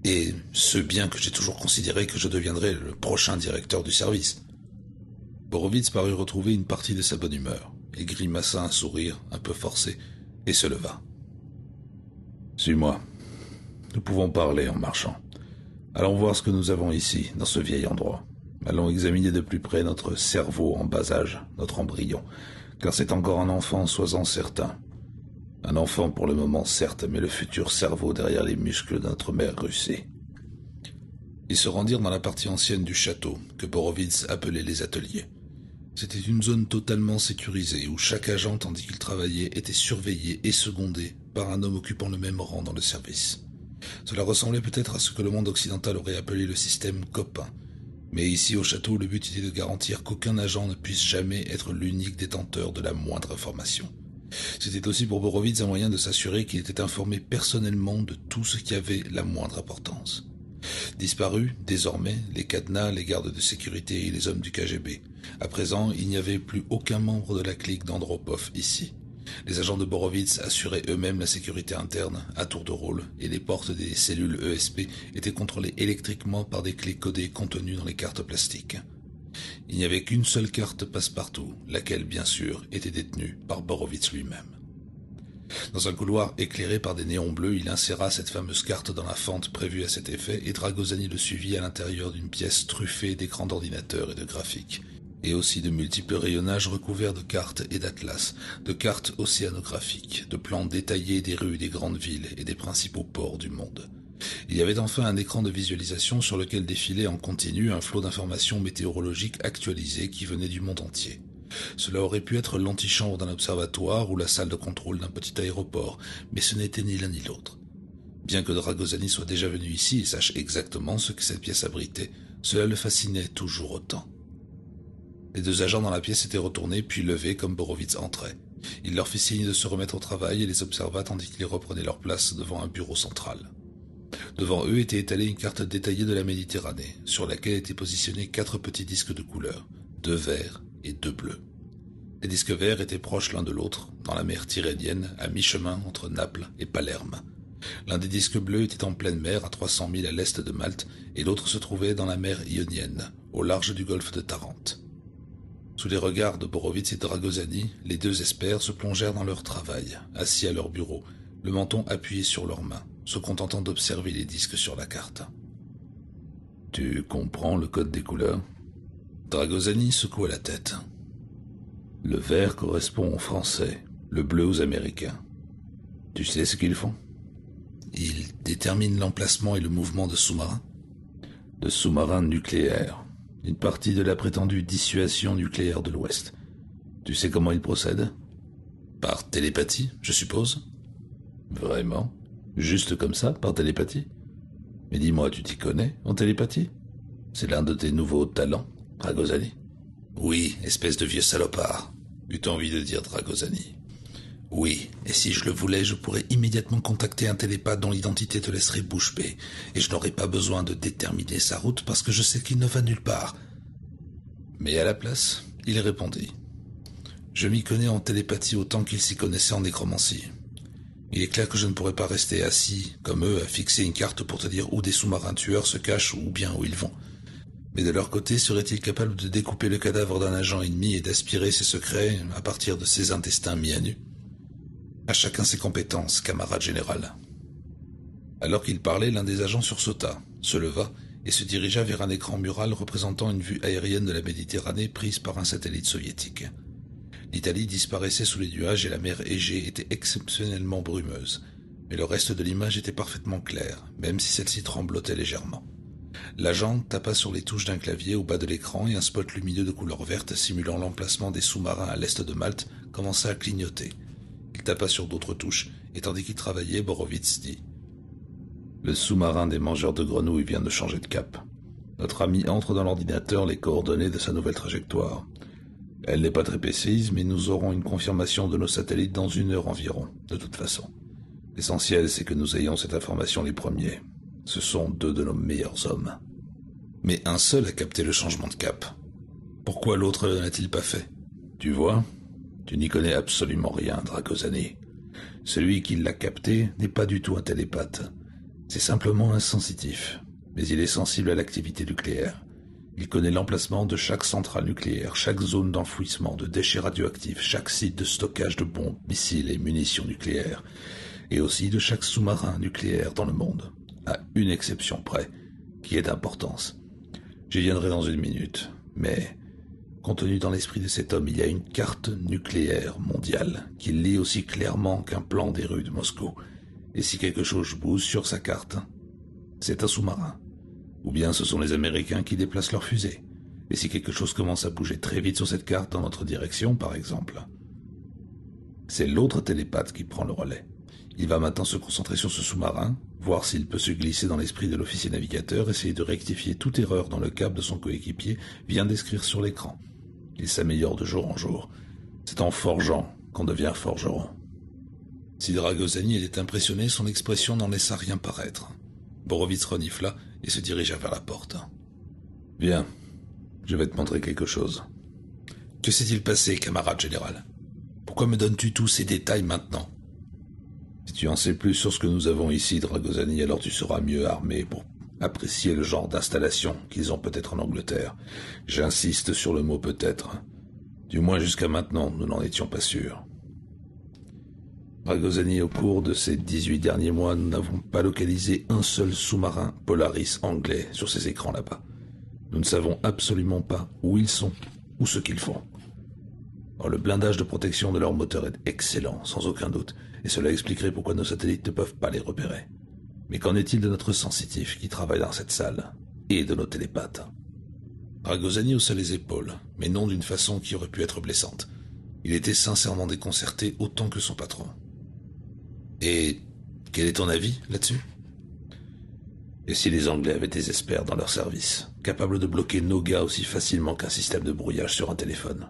Et ce bien que j'ai toujours considéré que je deviendrais le prochain directeur du service. » Borovitz parut retrouver une partie de sa bonne humeur. Il grimaça un sourire un peu forcé et se leva. « Suis-moi. Nous pouvons parler en marchant. Allons voir ce que nous avons ici, dans ce vieil endroit. Allons examiner de plus près notre cerveau en bas âge, notre embryon, car c'est encore un enfant, sois-en certain. Un enfant pour le moment, certes, mais le futur cerveau derrière les muscles de notre mère Russie. » Ils se rendirent dans la partie ancienne du château, que Borovitz appelait les ateliers. C'était une zone totalement sécurisée, où chaque agent, tandis qu'il travaillait, était surveillé et secondé par un homme occupant le même rang dans le service. Cela ressemblait peut-être à ce que le monde occidental aurait appelé le système copain. Mais ici, au château, le but était de garantir qu'aucun agent ne puisse jamais être l'unique détenteur de la moindre information. C'était aussi pour Borovitz un moyen de s'assurer qu'il était informé personnellement de tout ce qui avait la moindre importance. Disparus, désormais, les cadenas, les gardes de sécurité et les hommes du KGB. À présent, il n'y avait plus aucun membre de la clique d'Andropov ici. Les agents de Borovitz assuraient eux-mêmes la sécurité interne, à tour de rôle, et les portes des cellules ESP étaient contrôlées électriquement par des clés codées contenues dans les cartes plastiques. Il n'y avait qu'une seule carte passe-partout, laquelle, bien sûr, était détenue par Borovitz lui-même. Dans un couloir éclairé par des néons bleus, il inséra cette fameuse carte dans la fente prévue à cet effet, et Dragosani le suivit à l'intérieur d'une pièce truffée d'écrans d'ordinateur et de graphiques, et aussi de multiples rayonnages recouverts de cartes et d'atlas, de cartes océanographiques, de plans détaillés des rues des grandes villes et des principaux ports du monde. Il y avait enfin un écran de visualisation sur lequel défilait en continu un flot d'informations météorologiques actualisées qui venaient du monde entier. Cela aurait pu être l'antichambre d'un observatoire ou la salle de contrôle d'un petit aéroport, mais ce n'était ni l'un ni l'autre. Bien que Dragosani soit déjà venu ici et sache exactement ce que cette pièce abritait, cela le fascinait toujours autant. Les deux agents dans la pièce étaient retournés puis levés comme Borovitz entrait. Il leur fit signe de se remettre au travail et les observa tandis qu'ils reprenaient leur place devant un bureau central. Devant eux était étalée une carte détaillée de la Méditerranée, sur laquelle étaient positionnés 4 petits disques de couleur, 2 verts et 2 bleus. Les disques verts étaient proches l'un de l'autre, dans la mer Tyrrhénienne, à mi-chemin entre Naples et Palerme. L'un des disques bleus était en pleine mer, à 300 milles à l'est de Malte, et l'autre se trouvait dans la mer Ionienne, au large du golfe de Tarente. Sous les regards de Borovitz et Dragosani, les deux experts se plongèrent dans leur travail, assis à leur bureau, le menton appuyé sur leurs mains, se contentant d'observer les disques sur la carte. « Tu comprends le code des couleurs ?» Dragosani secoua la tête. « Le vert correspond aux Français, le bleu aux Américains. Tu sais ce qu'ils font ?»« Ils déterminent l'emplacement et le mouvement de sous-marins. »« De sous-marins nucléaires. Une partie de la prétendue dissuasion nucléaire de l'Ouest. Tu sais comment ils procèdent ? Par télépathie, je suppose ? Vraiment ? Juste comme ça, par télépathie ? Mais dis-moi, tu t'y connais, en télépathie ? C'est l'un de tes nouveaux talents, Dragosani ? Oui, espèce de vieux salopard, eut envie de dire Dragosani. Oui, et si je le voulais, je pourrais immédiatement contacter un télépathe dont l'identité te laisserait bouche bée, et je n'aurais pas besoin de déterminer sa route parce que je sais qu'il ne va nulle part. Mais à la place, il répondit. Je m'y connais en télépathie autant qu'il s'y connaissait en nécromancie. Il est clair que je ne pourrais pas rester assis, comme eux, à fixer une carte pour te dire où des sous-marins tueurs se cachent ou bien où ils vont. Mais de leur côté, seraient-ils capables de découper le cadavre d'un agent ennemi et d'aspirer ses secrets à partir de ses intestins mis à nu ? À chacun ses compétences, camarade général. Alors qu'il parlait, l'un des agents sursauta, se leva et se dirigea vers un écran mural représentant une vue aérienne de la Méditerranée prise par un satellite soviétique. L'Italie disparaissait sous les nuages et la mer Égée était exceptionnellement brumeuse, mais le reste de l'image était parfaitement clair, même si celle-ci tremblotait légèrement. L'agent tapa sur les touches d'un clavier au bas de l'écran et un spot lumineux de couleur verte simulant l'emplacement des sous-marins à l'est de Malte commença à clignoter. Il tapa sur d'autres touches, et tandis qu'il travaillait, Borowitz dit « Le sous-marin des mangeurs de grenouilles vient de changer de cap. Notre ami entre dans l'ordinateur les coordonnées de sa nouvelle trajectoire. Elle n'est pas très précise, mais nous aurons une confirmation de nos satellites dans 1 heure environ, de toute façon. L'essentiel, c'est que nous ayons cette information les premiers. Ce sont 2 de nos meilleurs hommes. » Mais un seul a capté le changement de cap. Pourquoi l'autre ne l'a-t-il pas fait? Tu vois, tu n'y connais absolument rien, Dragosani. Celui qui l'a capté n'est pas du tout un télépathe. C'est simplement insensitif, mais il est sensible à l'activité nucléaire. Il connaît l'emplacement de chaque centrale nucléaire, chaque zone d'enfouissement de déchets radioactifs, chaque site de stockage de bombes, missiles et munitions nucléaires, et aussi de chaque sous-marin nucléaire dans le monde, à une exception près, qui est d'importance. J'y viendrai dans 1 minute, mais contenu dans l'esprit de cet homme, il y a une carte nucléaire mondiale qui lit aussi clairement qu'un plan des rues de Moscou. Et si quelque chose bouge sur sa carte, c'est un sous-marin. Ou bien ce sont les Américains qui déplacent leurs fusées. Et si quelque chose commence à bouger très vite sur cette carte dans notre direction, par exemple, c'est l'autre télépathe qui prend le relais. Il va maintenant se concentrer sur ce sous-marin, voir s'il peut se glisser dans l'esprit de l'officier navigateur, essayer de rectifier toute erreur dans le cap de son coéquipier vient d'écrire sur l'écran. Il s'améliore de jour en jour. C'est en forgeant qu'on devient forgeron. Si Dragosani était impressionné, son expression n'en laissa rien paraître. Borowitz renifla et se dirigea vers la porte. « Viens, je vais te montrer quelque chose. »« Que s'est-il passé, camarade général? Pourquoi me donnes-tu tous ces détails maintenant ?»« Si tu en sais plus sur ce que nous avons ici, Dragosani, alors tu seras mieux armé pour apprécier le genre d'installation qu'ils ont peut-être en Angleterre. J'insiste sur le mot peut-être. Du moins jusqu'à maintenant, nous n'en étions pas sûrs. Dragosani, au cours de ces 18 derniers mois, nous n'avons pas localisé un seul sous-marin Polaris anglais sur ces écrans là-bas. Nous ne savons absolument pas où ils sont ou ce qu'ils font. Or, le blindage de protection de leur moteur est excellent, sans aucun doute, et cela expliquerait pourquoi nos satellites ne peuvent pas les repérer. Mais qu'en est-il de notre sensitif qui travaille dans cette salle, et de nos télépathes? Dragosani haussa les épaules, mais non d'une façon qui aurait pu être blessante. Il était sincèrement déconcerté autant que son patron. « Et quel est ton avis là-dessus ?»« Et si les Anglais avaient des experts dans leur service, capables de bloquer nos gars aussi facilement qu'un système de brouillage sur un téléphone?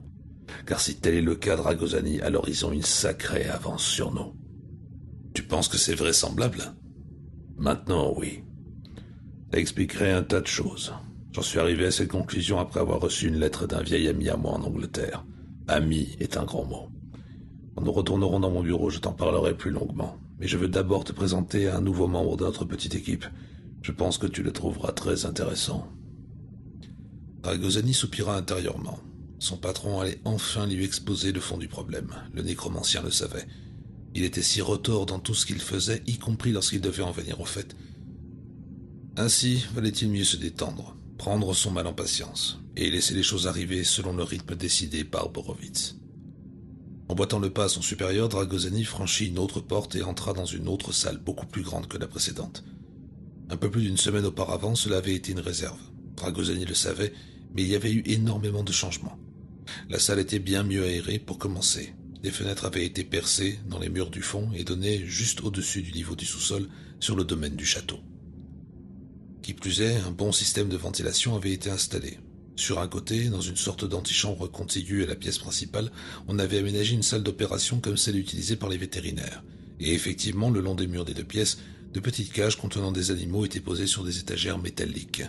Car si tel est le cas, Dragosani, alors ils ont une sacrée avance sur nous. Tu penses que c'est vraisemblable ? Maintenant, oui. Ça expliquerait un tas de choses. J'en suis arrivé à cette conclusion après avoir reçu une lettre d'un vieil ami à moi en Angleterre. Ami est un grand mot. Quand nous retournerons dans mon bureau, je t'en parlerai plus longuement. Mais je veux d'abord te présenter un nouveau membre de notre petite équipe. Je pense que tu le trouveras très intéressant. Dragosani soupira intérieurement. Son patron allait enfin lui exposer le fond du problème. Le nécromancien le savait. Il était si retors dans tout ce qu'il faisait, y compris lorsqu'il devait en venir au fait. Ainsi, valait-il mieux se détendre, prendre son mal en patience, et laisser les choses arriver selon le rythme décidé par Borowitz. Emboîtant le pas à son supérieur, Dragosani franchit une autre porte et entra dans une autre salle beaucoup plus grande que la précédente. Un peu plus d'1 semaine auparavant, cela avait été une réserve. Dragosani le savait, mais il y avait eu énormément de changements. La salle était bien mieux aérée pour commencer. Des fenêtres avaient été percées dans les murs du fond et donnaient juste au-dessus du niveau du sous-sol sur le domaine du château. Qui plus est, un bon système de ventilation avait été installé. Sur un côté, dans une sorte d'antichambre contiguë à la pièce principale, on avait aménagé une salle d'opération comme celle utilisée par les vétérinaires. Et effectivement, le long des murs des 2 pièces, de petites cages contenant des animaux étaient posées sur des étagères métalliques.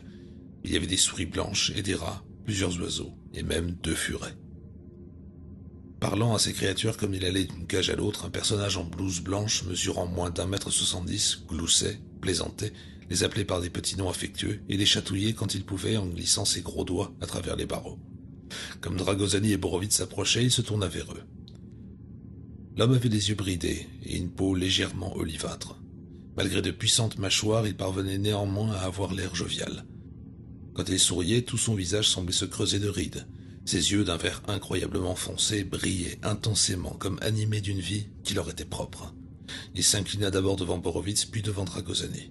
Il y avait des souris blanches et des rats, plusieurs oiseaux, et même 2 furets. Parlant à ces créatures comme il allait d'une cage à l'autre, un personnage en blouse blanche mesurant moins d'1,70 m gloussait, plaisantait, les appelait par des petits noms affectueux et les chatouillait quand il pouvait en glissant ses gros doigts à travers les barreaux. Comme Dragosani et Borowitz s'approchaient, il se tourna vers eux. L'homme avait des yeux bridés et une peau légèrement olivâtre. Malgré de puissantes mâchoires, il parvenait néanmoins à avoir l'air jovial. Quand il souriait, tout son visage semblait se creuser de rides. Ses yeux d'un vert incroyablement foncé brillaient intensément, comme animés d'une vie qui leur était propre. Il s'inclina d'abord devant Borovitz, puis devant Dragosani.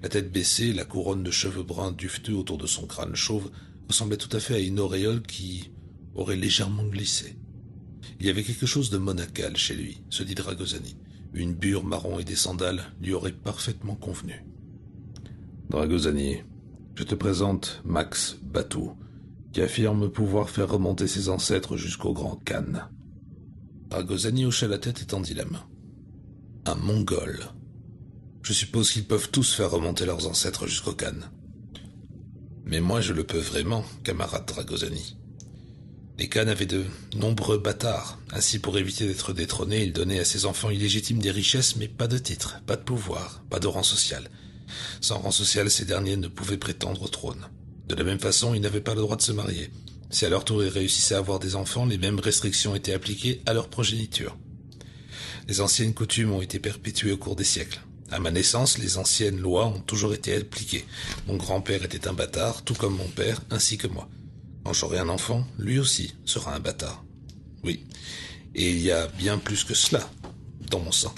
La tête baissée, la couronne de cheveux bruns dufteux autour de son crâne chauve ressemblait tout à fait à une auréole qui aurait légèrement glissé. Il y avait quelque chose de monacal chez lui, se dit Dragosani. Une bure marron et des sandales lui auraient parfaitement convenu. Dragosani, je te présente Max Batou, qui affirme pouvoir faire remonter ses ancêtres jusqu'au Grand Khan. Dragosani hocha la tête et tendit la main. Un Mongol. Je suppose qu'ils peuvent tous faire remonter leurs ancêtres jusqu'au Khan. Mais moi je le peux vraiment, camarade Dragosani. Les Khan avaient de nombreux bâtards. Ainsi, pour éviter d'être détrônés, ils donnaient à ses enfants illégitimes des richesses, mais pas de titre, pas de pouvoir, pas de rang social. Sans rang social, ces derniers ne pouvaient prétendre au trône. De la même façon, ils n'avaient pas le droit de se marier. Si à leur tour ils réussissaient à avoir des enfants, les mêmes restrictions étaient appliquées à leur progéniture. Les anciennes coutumes ont été perpétuées au cours des siècles. À ma naissance, les anciennes lois ont toujours été appliquées. Mon grand-père était un bâtard, tout comme mon père, ainsi que moi. Quand j'aurai un enfant, lui aussi sera un bâtard. Oui, et il y a bien plus que cela dans mon sang.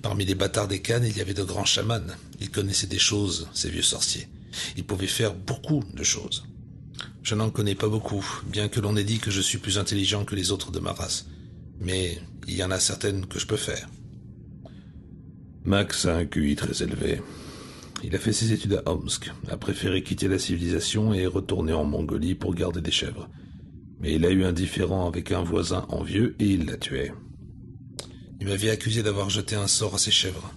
Parmi les bâtards des Khan, il y avait de grands chamans. Ils connaissaient des choses, ces vieux sorciers. Ils pouvaient faire beaucoup de choses. Je n'en connais pas beaucoup, bien que l'on ait dit que je suis plus intelligent que les autres de ma race. Mais il y en a certaines que je peux faire. Max a un QI très élevé. Il a fait ses études à Omsk, a préféré quitter la civilisation et retourner en Mongolie pour garder des chèvres. Mais il a eu un différend avec un voisin envieux et il l'a tué. Il m'avait accusé d'avoir jeté un sort à ses chèvres.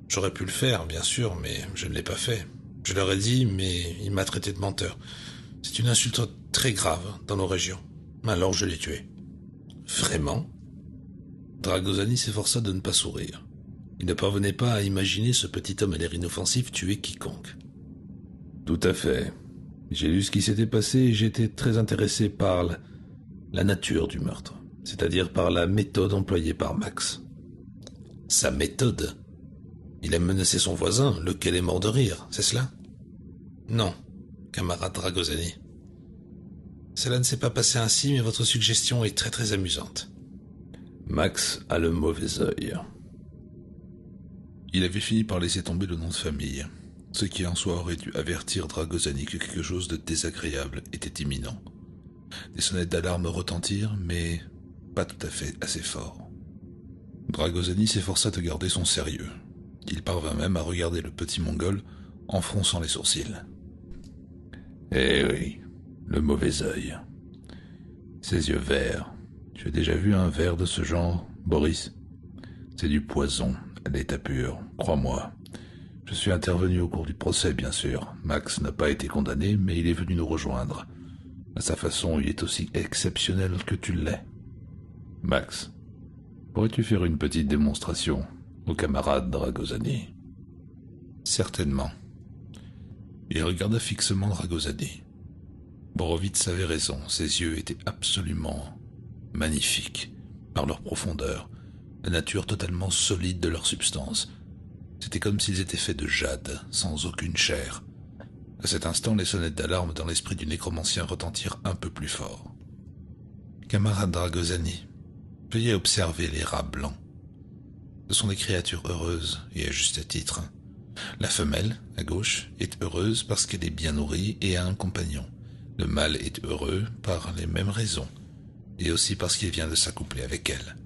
J'aurais pu le faire, bien sûr, mais je ne l'ai pas fait. Je leur ai dit, mais il m'a traité de menteur. C'est une insulte très grave dans nos régions. Alors je l'ai tué. Vraiment ? Dragosani s'efforça de ne pas sourire. Il ne parvenait pas à imaginer ce petit homme à l'air inoffensif tuer quiconque. Tout à fait. J'ai lu ce qui s'était passé et j'étais très intéressé par la nature du meurtre, c'est-à-dire par la méthode employée par Max. Sa méthode ? Il a menacé son voisin, lequel est mort de rire, c'est cela ? Non, camarade Dragosani. Cela ne s'est pas passé ainsi, mais votre suggestion est très très amusante. Max a le mauvais œil. Il avait fini par laisser tomber le nom de famille, ce qui en soi aurait dû avertir Dragosani que quelque chose de désagréable était imminent. Des sonnettes d'alarme retentirent, mais pas tout à fait assez fort. Dragosani s'efforça de garder son sérieux. Il parvint même à regarder le petit Mongol en fronçant les sourcils. Eh oui, le mauvais œil. Ses yeux verts. Tu as déjà vu un ver de ce genre, Boris ? C'est du poison, à l'état pur, crois-moi. Je suis intervenu au cours du procès, bien sûr. Max n'a pas été condamné, mais il est venu nous rejoindre. À sa façon, il est aussi exceptionnel que tu l'es. Max, pourrais-tu faire une petite démonstration au camarade Dragosani ? Certainement. Il regarda fixement Dragosani. Borovitz avait raison, ses yeux étaient absolument magnifiques, par leur profondeur, la nature totalement solide de leur substance. C'était comme s'ils étaient faits de jade, sans aucune chair. À cet instant, les sonnettes d'alarme dans l'esprit du nécromancien retentirent un peu plus fort. Camarade Dragosani, veuillez observer les rats blancs. Ce sont des créatures heureuses, et à juste titre. La femelle, à gauche, est heureuse parce qu'elle est bien nourrie et a un compagnon. Le mâle est heureux par les mêmes raisons, et aussi parce qu'il vient de s'accoupler avec elle.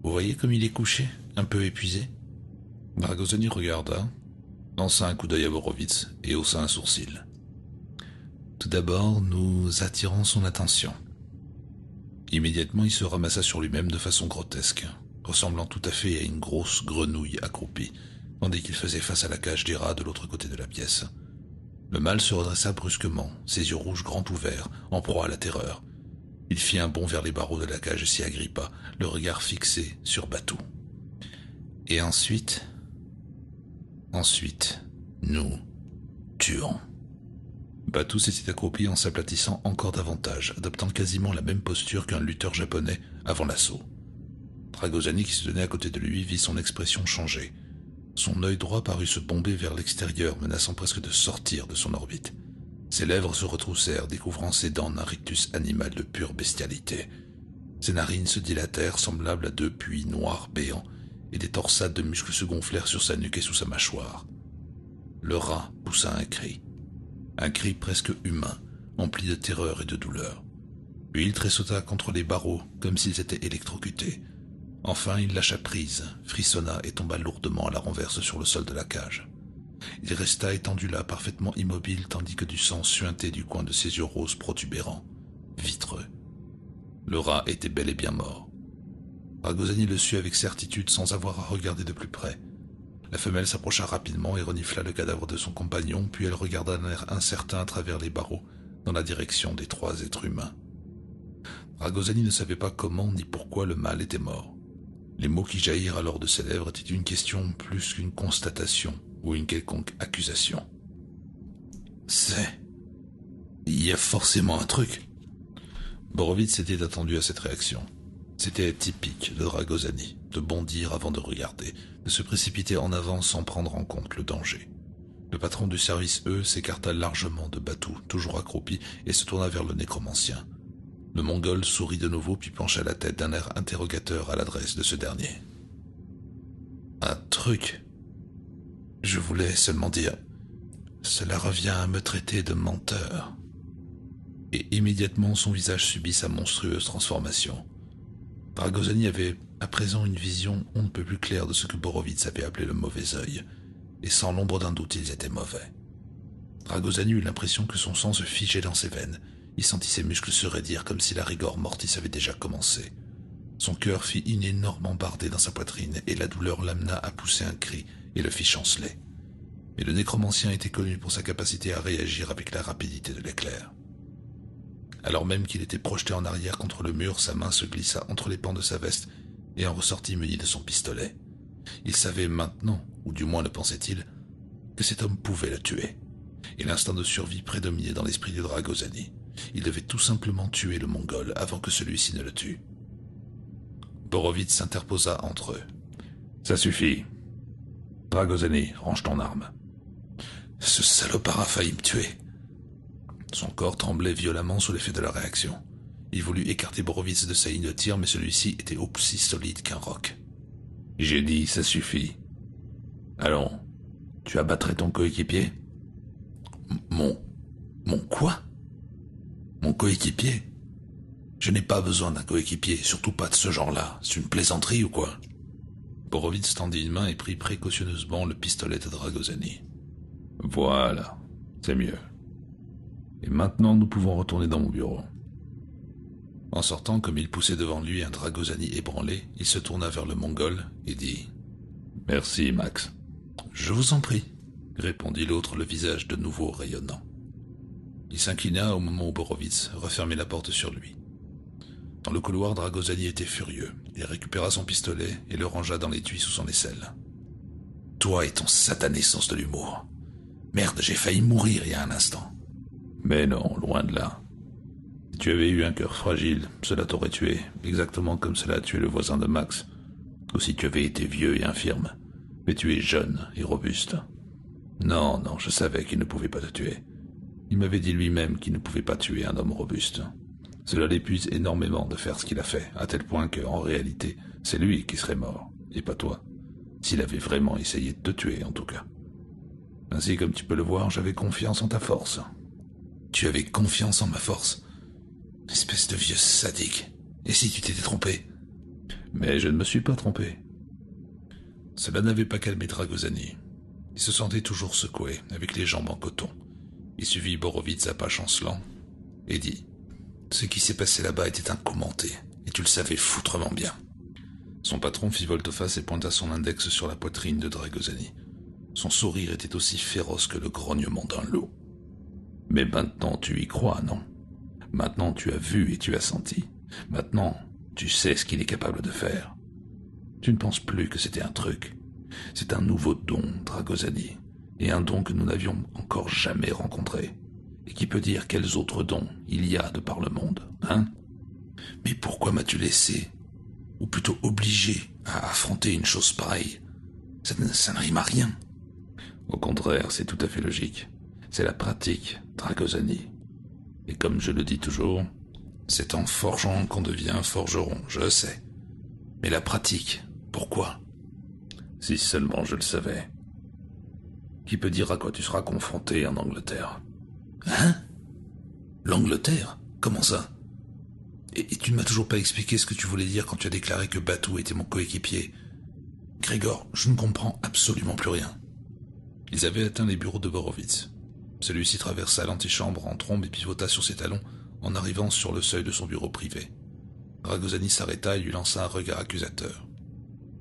Vous voyez comme il est couché, un peu épuisé ? Dragosani regarda, lança un coup d'œil à Borovitz et haussa un sourcil. Tout d'abord, nous attirons son attention. Immédiatement, il se ramassa sur lui-même de façon grotesque, ressemblant tout à fait à une grosse grenouille accroupie, tandis qu'il faisait face à la cage des rats de l'autre côté de la pièce. Le mâle se redressa brusquement, ses yeux rouges grands ouverts, en proie à la terreur. Il fit un bond vers les barreaux de la cage et s'y agrippa, le regard fixé sur Batou. Et ensuite, nous tuons. Batou s'était accroupi en s'aplatissant encore davantage, adoptant quasiment la même posture qu'un lutteur japonais avant l'assaut. Dragosani, qui se tenait à côté de lui, vit son expression changer. Son œil droit parut se bomber vers l'extérieur, menaçant presque de sortir de son orbite. Ses lèvres se retroussèrent, découvrant ses dents d'un rictus animal de pure bestialité. Ses narines se dilatèrent, semblables à deux puits noirs béants, et des torsades de muscles se gonflèrent sur sa nuque et sous sa mâchoire. Le rat poussa un cri presque humain, empli de terreur et de douleur. Puis il tressauta contre les barreaux, comme s'ils étaient électrocutés. Enfin, il lâcha prise, frissonna et tomba lourdement à la renverse sur le sol de la cage. Il resta étendu là, parfaitement immobile, tandis que du sang suintait du coin de ses yeux roses protubérants, vitreux. Le rat était bel et bien mort. Ragozani le sut avec certitude sans avoir à regarder de plus près. La femelle s'approcha rapidement et renifla le cadavre de son compagnon, puis elle regarda d'un air incertain à travers les barreaux, dans la direction des trois êtres humains. Ragozani ne savait pas comment ni pourquoi le mâle était mort. Les mots qui jaillirent alors de ses lèvres étaient une question plus qu'une constatation ou une quelconque accusation. Il y a forcément un truc. Borovitz s'était attendu à cette réaction. C'était typique de Ragozani, de bondir avant de regarder, de se précipiter en avant sans prendre en compte le danger. Le patron du service E s'écarta largement de Batou, toujours accroupi, et se tourna vers le nécromancien. Le Mongol sourit de nouveau puis pencha la tête d'un air interrogateur à l'adresse de ce dernier. Un truc. Je voulais seulement dire, cela revient à me traiter de menteur. Et immédiatement son visage subit sa monstrueuse transformation. Ragozani avait à présent une vision on ne peut plus claire de ce que Borovitz avait appelé le mauvais œil, et sans l'ombre d'un doute ils étaient mauvais. Ragozani eut l'impression que son sang se figeait dans ses veines. Il sentit ses muscles se raidir comme si la rigor mortis avait déjà commencé. Son cœur fit une énorme embardée dans sa poitrine et la douleur l'amena à pousser un cri et le fit chanceler. Mais le nécromancien était connu pour sa capacité à réagir avec la rapidité de l'éclair. Alors même qu'il était projeté en arrière contre le mur, sa main se glissa entre les pans de sa veste et en ressortit muni de son pistolet. Il savait maintenant, ou du moins le pensait-il, que cet homme pouvait le tuer. Et l'instinct de survie prédominait dans l'esprit de Ragozani. Il devait tout simplement tuer le Mongol avant que celui-ci ne le tue. Borovitz s'interposa entre eux. « Ça suffit. Ragozani, range ton arme. » Ce salopard a failli me tuer. Son corps tremblait violemment sous l'effet de la réaction. Il voulut écarter Borovitz de sa ligne de tir, mais celui-ci était aussi solide qu'un roc. « J'ai dit, ça suffit. Allons, tu abattrais ton coéquipier ?»« Mon quoi ? Mon coéquipier ? Je n'ai pas besoin d'un coéquipier, surtout pas de ce genre-là. C'est une plaisanterie ou quoi ?» Borovitz tendit une main et prit précautionneusement le pistolet de Ragozani. « Voilà, c'est mieux. Et maintenant, nous pouvons retourner dans mon bureau. » En sortant, comme il poussait devant lui un Ragozani ébranlé, il se tourna vers le Mongol et dit « Merci, Max. »« Je vous en prie, » répondit l'autre, le visage de nouveau rayonnant. Il s'inclina au moment où Borovitz refermait la porte sur lui. Dans le couloir, Ragozani était furieux. Il récupéra son pistolet et le rangea dans l'étui sous son aisselle. « Toi et ton satané sens de l'humour. Merde, j'ai failli mourir il y a un instant. » Mais non, loin de là. Si tu avais eu un cœur fragile, cela t'aurait tué, exactement comme cela a tué le voisin de Max. Ou si tu avais été vieux et infirme, mais tu es jeune et robuste. Non, je savais qu'il ne pouvait pas te tuer. Il m'avait dit lui-même qu'il ne pouvait pas tuer un homme robuste. Cela l'épuise énormément de faire ce qu'il a fait, à tel point que, en réalité, c'est lui qui serait mort, et pas toi. S'il avait vraiment essayé de te tuer, en tout cas. Ainsi, comme tu peux le voir, j'avais confiance en ta force. Tu avais confiance en ma force ? Espèce de vieux sadique. Et si tu t'étais trompé ? Mais je ne me suis pas trompé. Cela n'avait pas calmé Ragozani. Il se sentait toujours secoué, avec les jambes en coton. Il suivit Borovitz à pas chancelant et dit « Ce qui s'est passé là-bas était incommenté, et tu le savais foutrement bien. » Son patron fit volte-face et pointa son index sur la poitrine de Ragozani. Son sourire était aussi féroce que le grognement d'un loup. « Mais maintenant tu y crois, non ? Maintenant tu as vu et tu as senti. Maintenant tu sais ce qu'il est capable de faire. Tu ne penses plus que c'était un truc. C'est un nouveau don, Ragozani, et un don que nous n'avions encore jamais rencontré. Et qui peut dire quels autres dons il y a de par le monde, hein ? Mais pourquoi m'as-tu laissé, ou plutôt obligé, à affronter une chose pareille ? Ça ne rime à rien. Au contraire, c'est tout à fait logique. C'est la pratique, Dragosani. Et comme je le dis toujours, c'est en forgeant qu'on devient forgeron, je sais. Mais la pratique, pourquoi? Si seulement je le savais. Qui peut dire à quoi tu seras confronté en Angleterre? Hein? L'Angleterre? Comment ça? Et tu ne m'as toujours pas expliqué ce que tu voulais dire quand tu as déclaré que Batou était mon coéquipier. Grégor, je ne comprends absolument plus rien. Ils avaient atteint les bureaux de Borowitz. Celui-ci traversa l'antichambre en trombe et pivota sur ses talons en arrivant sur le seuil de son bureau privé. Dragosani s'arrêta et lui lança un regard accusateur.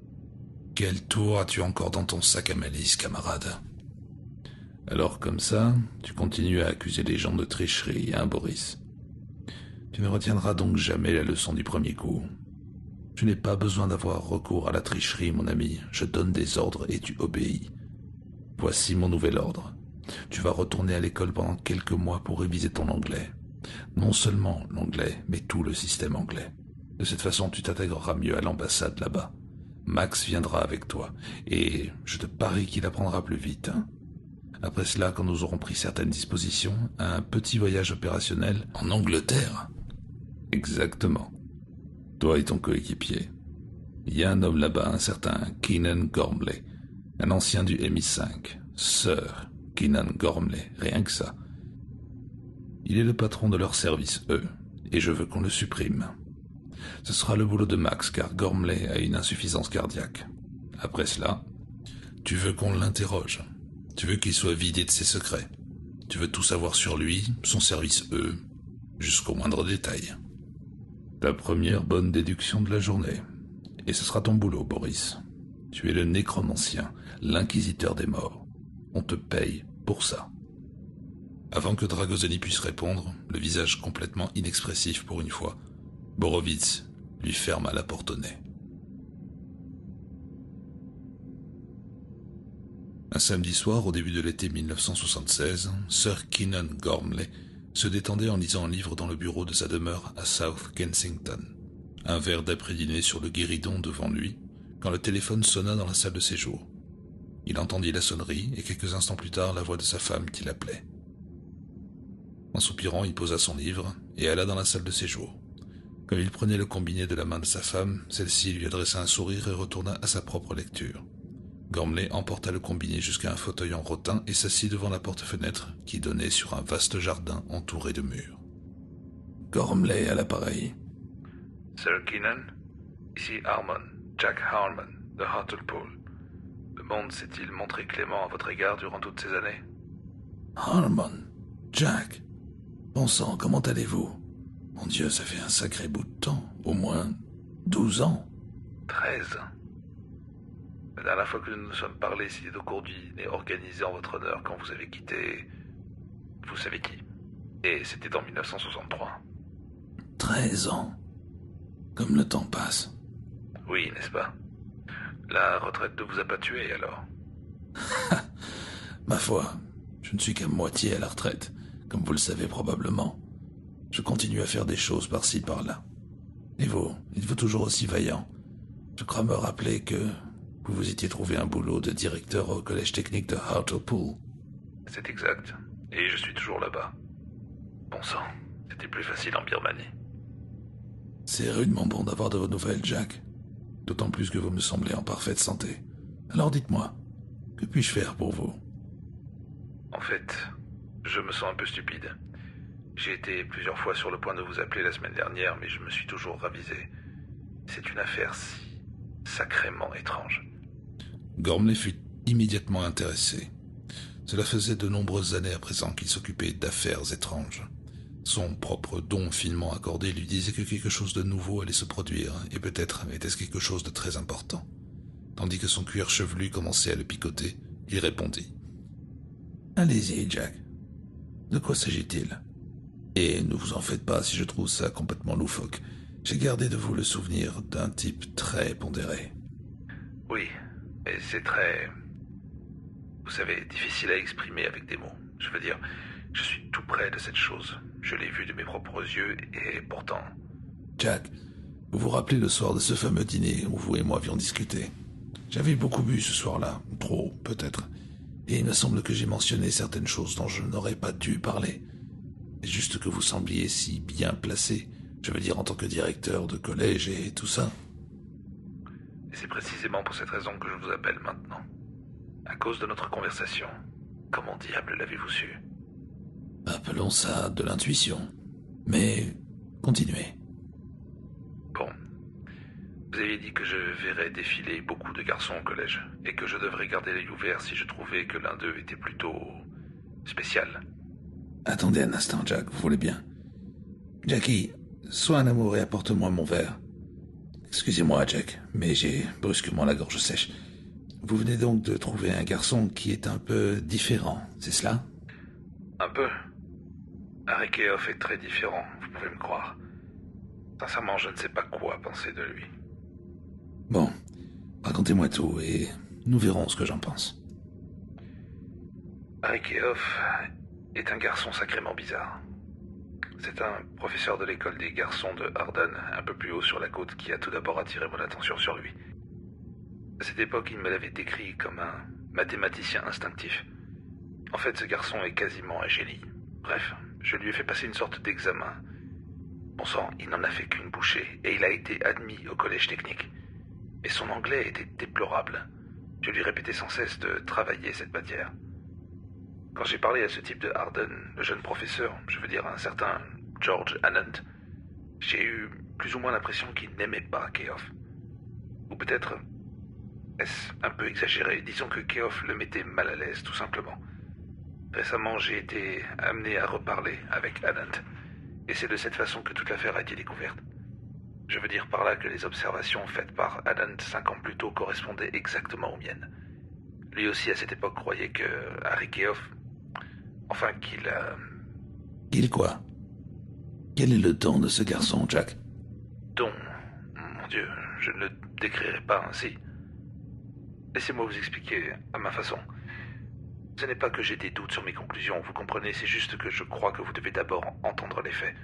« Quel tour as-tu encore dans ton sac à malice, camarade ?» Alors comme ça, tu continues à accuser les gens de tricherie, hein, Boris? Tu ne retiendras donc jamais la leçon du premier coup. Je n'ai pas besoin d'avoir recours à la tricherie, mon ami. Je donne des ordres et tu obéis. Voici mon nouvel ordre. Tu vas retourner à l'école pendant quelques mois pour réviser ton anglais. Non seulement l'anglais, mais tout le système anglais. De cette façon, tu t'intégreras mieux à l'ambassade là-bas. Max viendra avec toi, et je te parie qu'il apprendra plus vite, hein. Après cela, quand nous aurons pris certaines dispositions, un petit voyage opérationnel en Angleterre. Exactement. Toi et ton coéquipier. Il y a un homme là-bas, un certain Keenan Gormley, un ancien du MI5, Sir Keenan Gormley, rien que ça. Il est le patron de leur service, eux, et je veux qu'on le supprime. Ce sera le boulot de Max, car Gormley a une insuffisance cardiaque. Après cela, tu veux qu'on l'interroge. Tu veux qu'il soit vidé de ses secrets. Tu veux tout savoir sur lui, son service, eux, jusqu'au moindre détail. Ta première bonne déduction de la journée. Et ce sera ton boulot, Boris. Tu es le nécromancien, l'inquisiteur des morts. On te paye pour ça. Avant que Dragosani puisse répondre, le visage complètement inexpressif pour une fois, Borowitz lui ferma la porte au nez. Un samedi soir, au début de l'été 1976, Sir Keenan Gormley se détendait en lisant un livre dans le bureau de sa demeure à South Kensington. Un verre d'après-dîner sur le guéridon devant lui, quand le téléphone sonna dans la salle de séjour. Il entendit la sonnerie et quelques instants plus tard la voix de sa femme qui l'appelait. En soupirant, il posa son livre et alla dans la salle de séjour. Comme il prenait le combiné de la main de sa femme, celle-ci lui adressa un sourire et retourna à sa propre lecture. Gormley emporta le combiné jusqu'à un fauteuil en rotin et s'assit devant la porte-fenêtre qui donnait sur un vaste jardin entouré de murs. Gormley à l'appareil. Sir Keenan, ici Harmon, Jack Harmon, de Hartlepool. Le monde s'est-il montré clément à votre égard durant toutes ces années? Harmon, Jack, bon sang, comment allez-vous? Mon Dieu, ça fait un sacré bout de temps, au moins 12 ans. 13. La dernière fois que nous nous sommes parlé, c'était au cours du dîner organisé en votre honneur quand vous avez quitté... Vous savez qui. Et c'était en 1963. 13 ans. Comme le temps passe. Oui, n'est-ce pas? La retraite ne vous a pas tué, alors? Ma foi, je ne suis qu'à moitié à la retraite, comme vous le savez probablement. Je continue à faire des choses par-ci, par-là. Et vous, êtes-vous toujours aussi vaillant? Je crois me rappeler que vous vous étiez trouvé un boulot de directeur au collège technique de Hartlepool. C'est exact. Et je suis toujours là-bas. Bon sang, c'était plus facile en Birmanie. C'est rudement bon d'avoir de vos nouvelles, Jack. D'autant plus que vous me semblez en parfaite santé. Alors dites-moi, que puis-je faire pour vous? En fait, je me sens un peu stupide. J'ai été plusieurs fois sur le point de vous appeler la semaine dernière, mais je me suis toujours ravisé. C'est une affaire si sacrément étrange. Gormley fut immédiatement intéressé. Cela faisait de nombreuses années à présent qu'il s'occupait d'affaires étranges. Son propre don finement accordé lui disait que quelque chose de nouveau allait se produire, et peut-être était-ce quelque chose de très important. Tandis que son cuir chevelu commençait à le picoter, il répondit. « Allez-y, Jack. De quoi s'agit-il? Et ne vous en faites pas si je trouve ça complètement loufoque. J'ai gardé de vous le souvenir d'un type très pondéré. » Oui, mais c'est très... Vous savez, difficile à exprimer avec des mots. Je veux dire, je suis tout près de cette chose. Je l'ai vue de mes propres yeux et pourtant... Jack, vous vous rappelez le soir de ce fameux dîner où vous et moi avions discuté? J'avais beaucoup bu ce soir-là, trop peut-être, Et il me semble que j'ai mentionné certaines choses dont je n'aurais pas dû parler. C'est juste que vous sembliez si bien placé, je veux dire en tant que directeur de collège et tout ça. Et c'est précisément pour cette raison que je vous appelle maintenant. À cause de notre conversation. Comment diable l'avez-vous su? Appelons ça de l'intuition. Mais continuez. Bon. Vous aviez dit que je verrais défiler beaucoup de garçons au collège, et que je devrais garder l'œil ouvert si je trouvais que l'un d'eux était plutôt spécial. Attendez un instant, Jack, vous voulez bien? Jackie, sois un amour et apporte-moi mon verre. Excusez-moi, Jack, mais j'ai brusquement la gorge sèche. Vous venez donc de trouver un garçon qui est un peu différent, c'est cela? Un peu. Harry Keough est très différent, vous pouvez me croire. Sincèrement, je ne sais pas quoi penser de lui. Bon, racontez-moi tout et nous verrons ce que j'en pense. Harry Keough est un garçon sacrément bizarre. C'est un professeur de l'école des garçons de Harden, un peu plus haut sur la côte, qui a tout d'abord attiré mon attention sur lui. À cette époque, il me l'avait décrit comme un mathématicien instinctif. En fait, ce garçon est quasiment un génie. Bref, je lui ai fait passer une sorte d'examen. Bon sang, il n'en a fait qu'une bouchée, et il a été admis au collège technique. Mais son anglais était déplorable. Je lui répétais sans cesse de travailler cette matière. Quand j'ai parlé à ce type de Harden, le jeune professeur, je veux dire un certain George Anand, j'ai eu plus ou moins l'impression qu'il n'aimait pas Keough. Ou peut-être est-ce un peu exagéré, disons que Keough le mettait mal à l'aise, tout simplement. Récemment, j'ai été amené à reparler avec Anand, et c'est de cette façon que toute l'affaire a été découverte. Je veux dire par là que les observations faites par Anand 5 ans plus tôt correspondaient exactement aux miennes. Lui aussi, à cette époque, croyait que Harry Keough... Enfin, qu'il a... Qu'il quoi? Quel est le don de ce garçon, Jack? Don... Mon Dieu, je ne le décrirai pas ainsi. Laissez-moi vous expliquer à ma façon. Ce n'est pas que j'ai des doutes sur mes conclusions, vous comprenez, c'est juste que je crois que vous devez d'abord entendre les faits.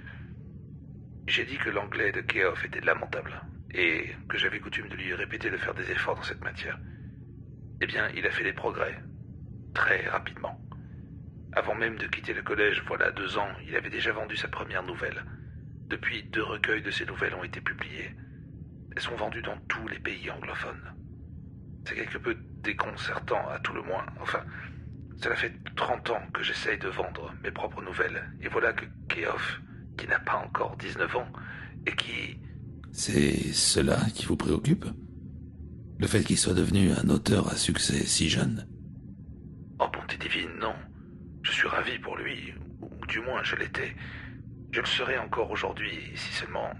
J'ai dit que l'anglais de Keough était lamentable, et que j'avais coutume de lui répéter de faire des efforts dans cette matière. Eh bien, il a fait des progrès. Très rapidement. Avant même de quitter le collège, voilà 2 ans, il avait déjà vendu sa première nouvelle. Depuis, 2 recueils de ses nouvelles ont été publiés. Elles sont vendues dans tous les pays anglophones. C'est quelque peu déconcertant, à tout le moins. Enfin, cela fait 30 ans que j'essaye de vendre mes propres nouvelles. Et voilà que Keough, qui n'a pas encore 19 ans, et qui... C'est cela qui vous préoccupe? Le fait qu'il soit devenu un auteur à succès si jeune? Oh bonté divine, non. Je suis ravi pour lui, ou du moins je l'étais. Je le serai encore aujourd'hui, si seulement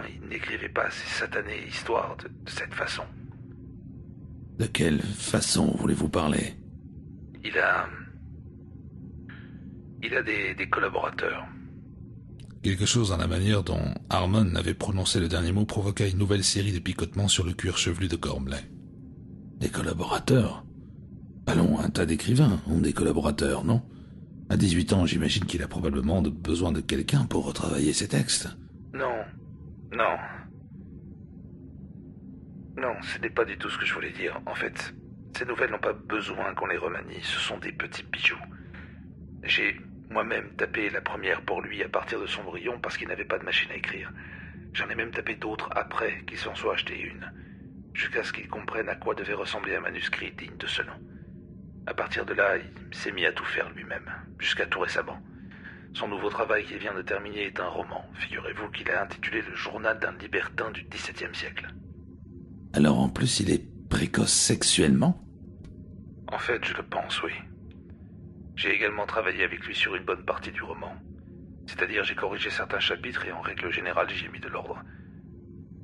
il n'écrivait pas ces satanées histoires de cette façon. De quelle façon voulez-vous parler? Il a des collaborateurs. Quelque chose dans la manière dont Harmon avait prononcé le dernier mot provoqua une nouvelle série de picotements sur le cuir chevelu de Gormley. Des collaborateurs? Allons, un tas d'écrivains ont des collaborateurs, non? À 18 ans, j'imagine qu'il a probablement besoin de quelqu'un pour retravailler ses textes. Non, ce n'est pas du tout ce que je voulais dire. En fait, ces nouvelles n'ont pas besoin qu'on les remanie, ce sont des petits bijoux. J'ai moi-même tapé la première pour lui à partir de son brouillon parce qu'il n'avait pas de machine à écrire. J'en ai même tapé d'autres après qu'il s'en soit acheté une, jusqu'à ce qu'il comprenne à quoi devait ressembler un manuscrit digne de ce nom. À partir de là, il s'est mis à tout faire lui-même, jusqu'à tout récemment. Son nouveau travail qu'il vient de terminer est un roman. Figurez-vous qu'il a intitulé Le journal d'un libertin du XVIIe siècle. Alors en plus, il est précoce sexuellement? En fait, je le pense, oui. J'ai également travaillé avec lui sur une bonne partie du roman. C'est-à-dire, j'ai corrigé certains chapitres et en règle générale, j'y ai mis de l'ordre.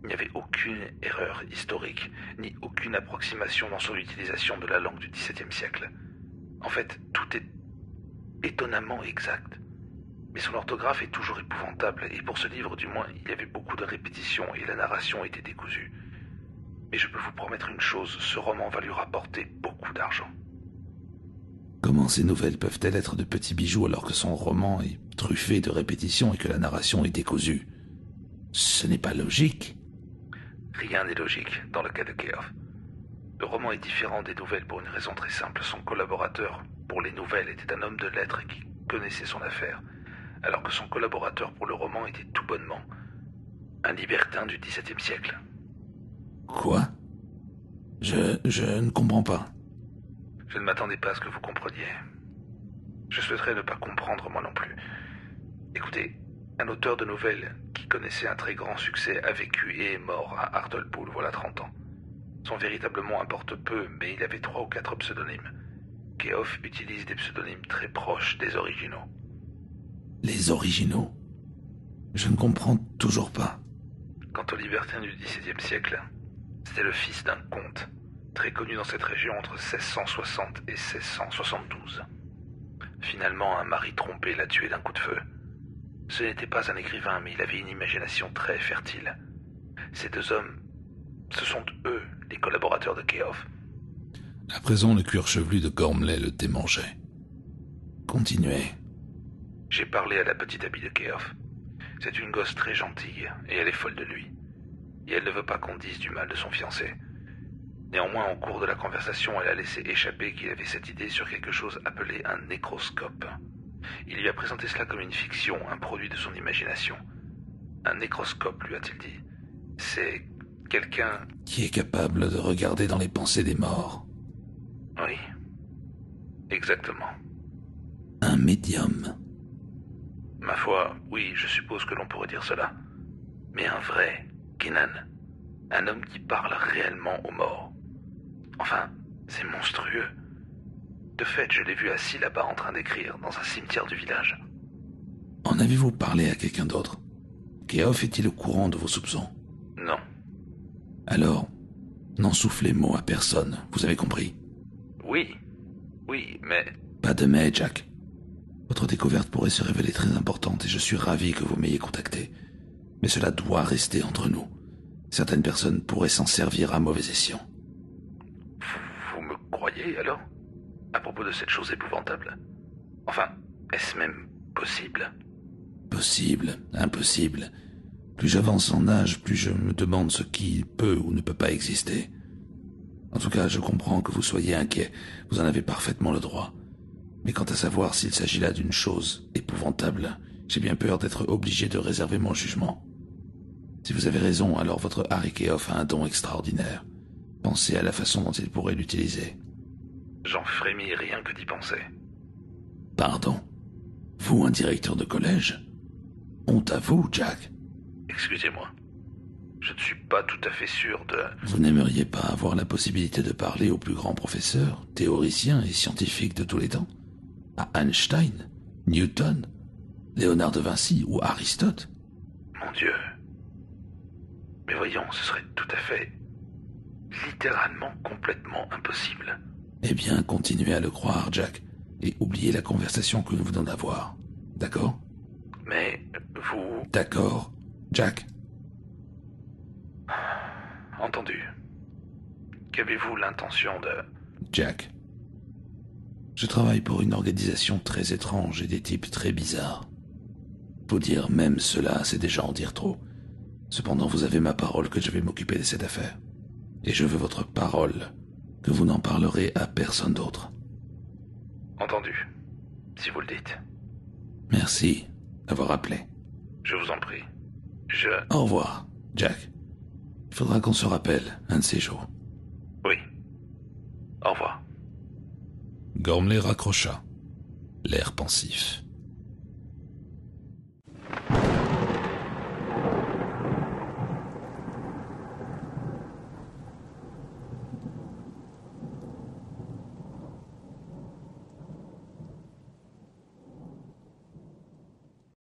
Il n'y avait aucune erreur historique, ni aucune approximation dans son utilisation de la langue du XVIIe siècle. En fait, tout est étonnamment exact. Mais son orthographe est toujours épouvantable, et pour ce livre, du moins, il y avait beaucoup de répétitions et la narration était décousue. Mais je peux vous promettre une chose, ce roman va lui rapporter beaucoup d'argent. Comment ces nouvelles peuvent-elles être de petits bijoux alors que son roman est truffé de répétitions et que la narration est décousue? Ce n'est pas logique. Rien n'est logique dans le cas de Keough. Le roman est différent des nouvelles pour une raison très simple. Son collaborateur pour les nouvelles était un homme de lettres qui connaissait son affaire, alors que son collaborateur pour le roman était tout bonnement un libertin du XVIIe siècle. Quoi? Je ne comprends pas. Je ne m'attendais pas à ce que vous compreniez. Je souhaiterais ne pas comprendre moi non plus. Écoutez, un auteur de nouvelles qui connaissait un très grand succès a vécu et est mort à Hartlepool voilà 30 ans. Son véritable nom importe peu, mais il avait 3 ou 4 pseudonymes. Keough utilise des pseudonymes très proches des originaux. Les originaux? Je ne comprends toujours pas. Quant au libertin du XVIIe siècle, c'était le fils d'un comte, très connu dans cette région entre 1660 et 1672. Finalement, un mari trompé l'a tué d'un coup de feu. Ce n'était pas un écrivain, mais il avait une imagination très fertile. Ces 2 hommes, ce sont eux, les collaborateurs de Keough. À présent, le cuir chevelu de Gormley le démangeait. Continuez. J'ai parlé à la petite amie de Keough. C'est une gosse très gentille, et elle est folle de lui. Et elle ne veut pas qu'on dise du mal de son fiancé. Néanmoins, au cours de la conversation, elle a laissé échapper qu'il avait cette idée sur quelque chose appelé un nécroscope. Il lui a présenté cela comme une fiction, un produit de son imagination. Un nécroscope, lui a-t-il dit. C'est quelqu'un... Qui est capable de regarder dans les pensées des morts. Oui. Exactement. Un médium. Ma foi, oui, je suppose que l'on pourrait dire cela. Mais un vrai, Kenan. Un homme qui parle réellement aux morts. Enfin, c'est monstrueux. De fait, je l'ai vu assis là-bas en train d'écrire, dans un cimetière du village. En avez-vous parlé à quelqu'un d'autre? Keough est-il au courant de vos soupçons? Non. Alors, n'en soufflez mot à personne, vous avez compris? Oui, mais... Pas de mais, Jack. Votre découverte pourrait se révéler très importante et je suis ravi que vous m'ayez contacté. Mais cela doit rester entre nous. Certaines personnes pourraient s'en servir à mauvais escient. Vous me croyez, alors? À propos de cette chose épouvantable? Enfin, est-ce même possible? Possible, impossible. Plus j'avance en âge, plus je me demande ce qui peut ou ne peut pas exister. En tout cas, je comprends que vous soyez inquiet. Vous en avez parfaitement le droit. Mais quant à savoir s'il s'agit là d'une chose épouvantable, j'ai bien peur d'être obligé de réserver mon jugement. Si vous avez raison, alors votre Harry Keough a un don extraordinaire. Pensez à la façon dont il pourrait l'utiliser. J'en frémis rien que d'y penser. Pardon? Vous, un directeur de collège? Honte à vous, Jack. Excusez-moi. Je ne suis pas tout à fait sûr de... Vous n'aimeriez pas avoir la possibilité de parler aux plus grands professeurs, théoriciens et scientifiques de tous les temps? À Einstein, Newton, Léonard de Vinci ou Aristote? Mon Dieu. Mais voyons, ce serait tout à fait... littéralement complètement impossible. Eh bien, continuez à le croire, Jack, et oubliez la conversation que nous venons d'avoir. D'accord? Mais vous... D'accord, Jack. Entendu. Qu'avez-vous l'intention de... Jack. Je travaille pour une organisation très étrange et des types très bizarres. Faut dire même cela, c'est déjà en dire trop. Cependant, vous avez ma parole que je vais m'occuper de cette affaire. Et je veux votre parole que vous n'en parlerez à personne d'autre. Entendu. Si vous le dites. Merci d'avoir appelé. Je vous en prie. Au revoir, Jack. Il faudra qu'on se rappelle un de ces jours. Oui. Au revoir. Gormley raccrocha, l'air pensif.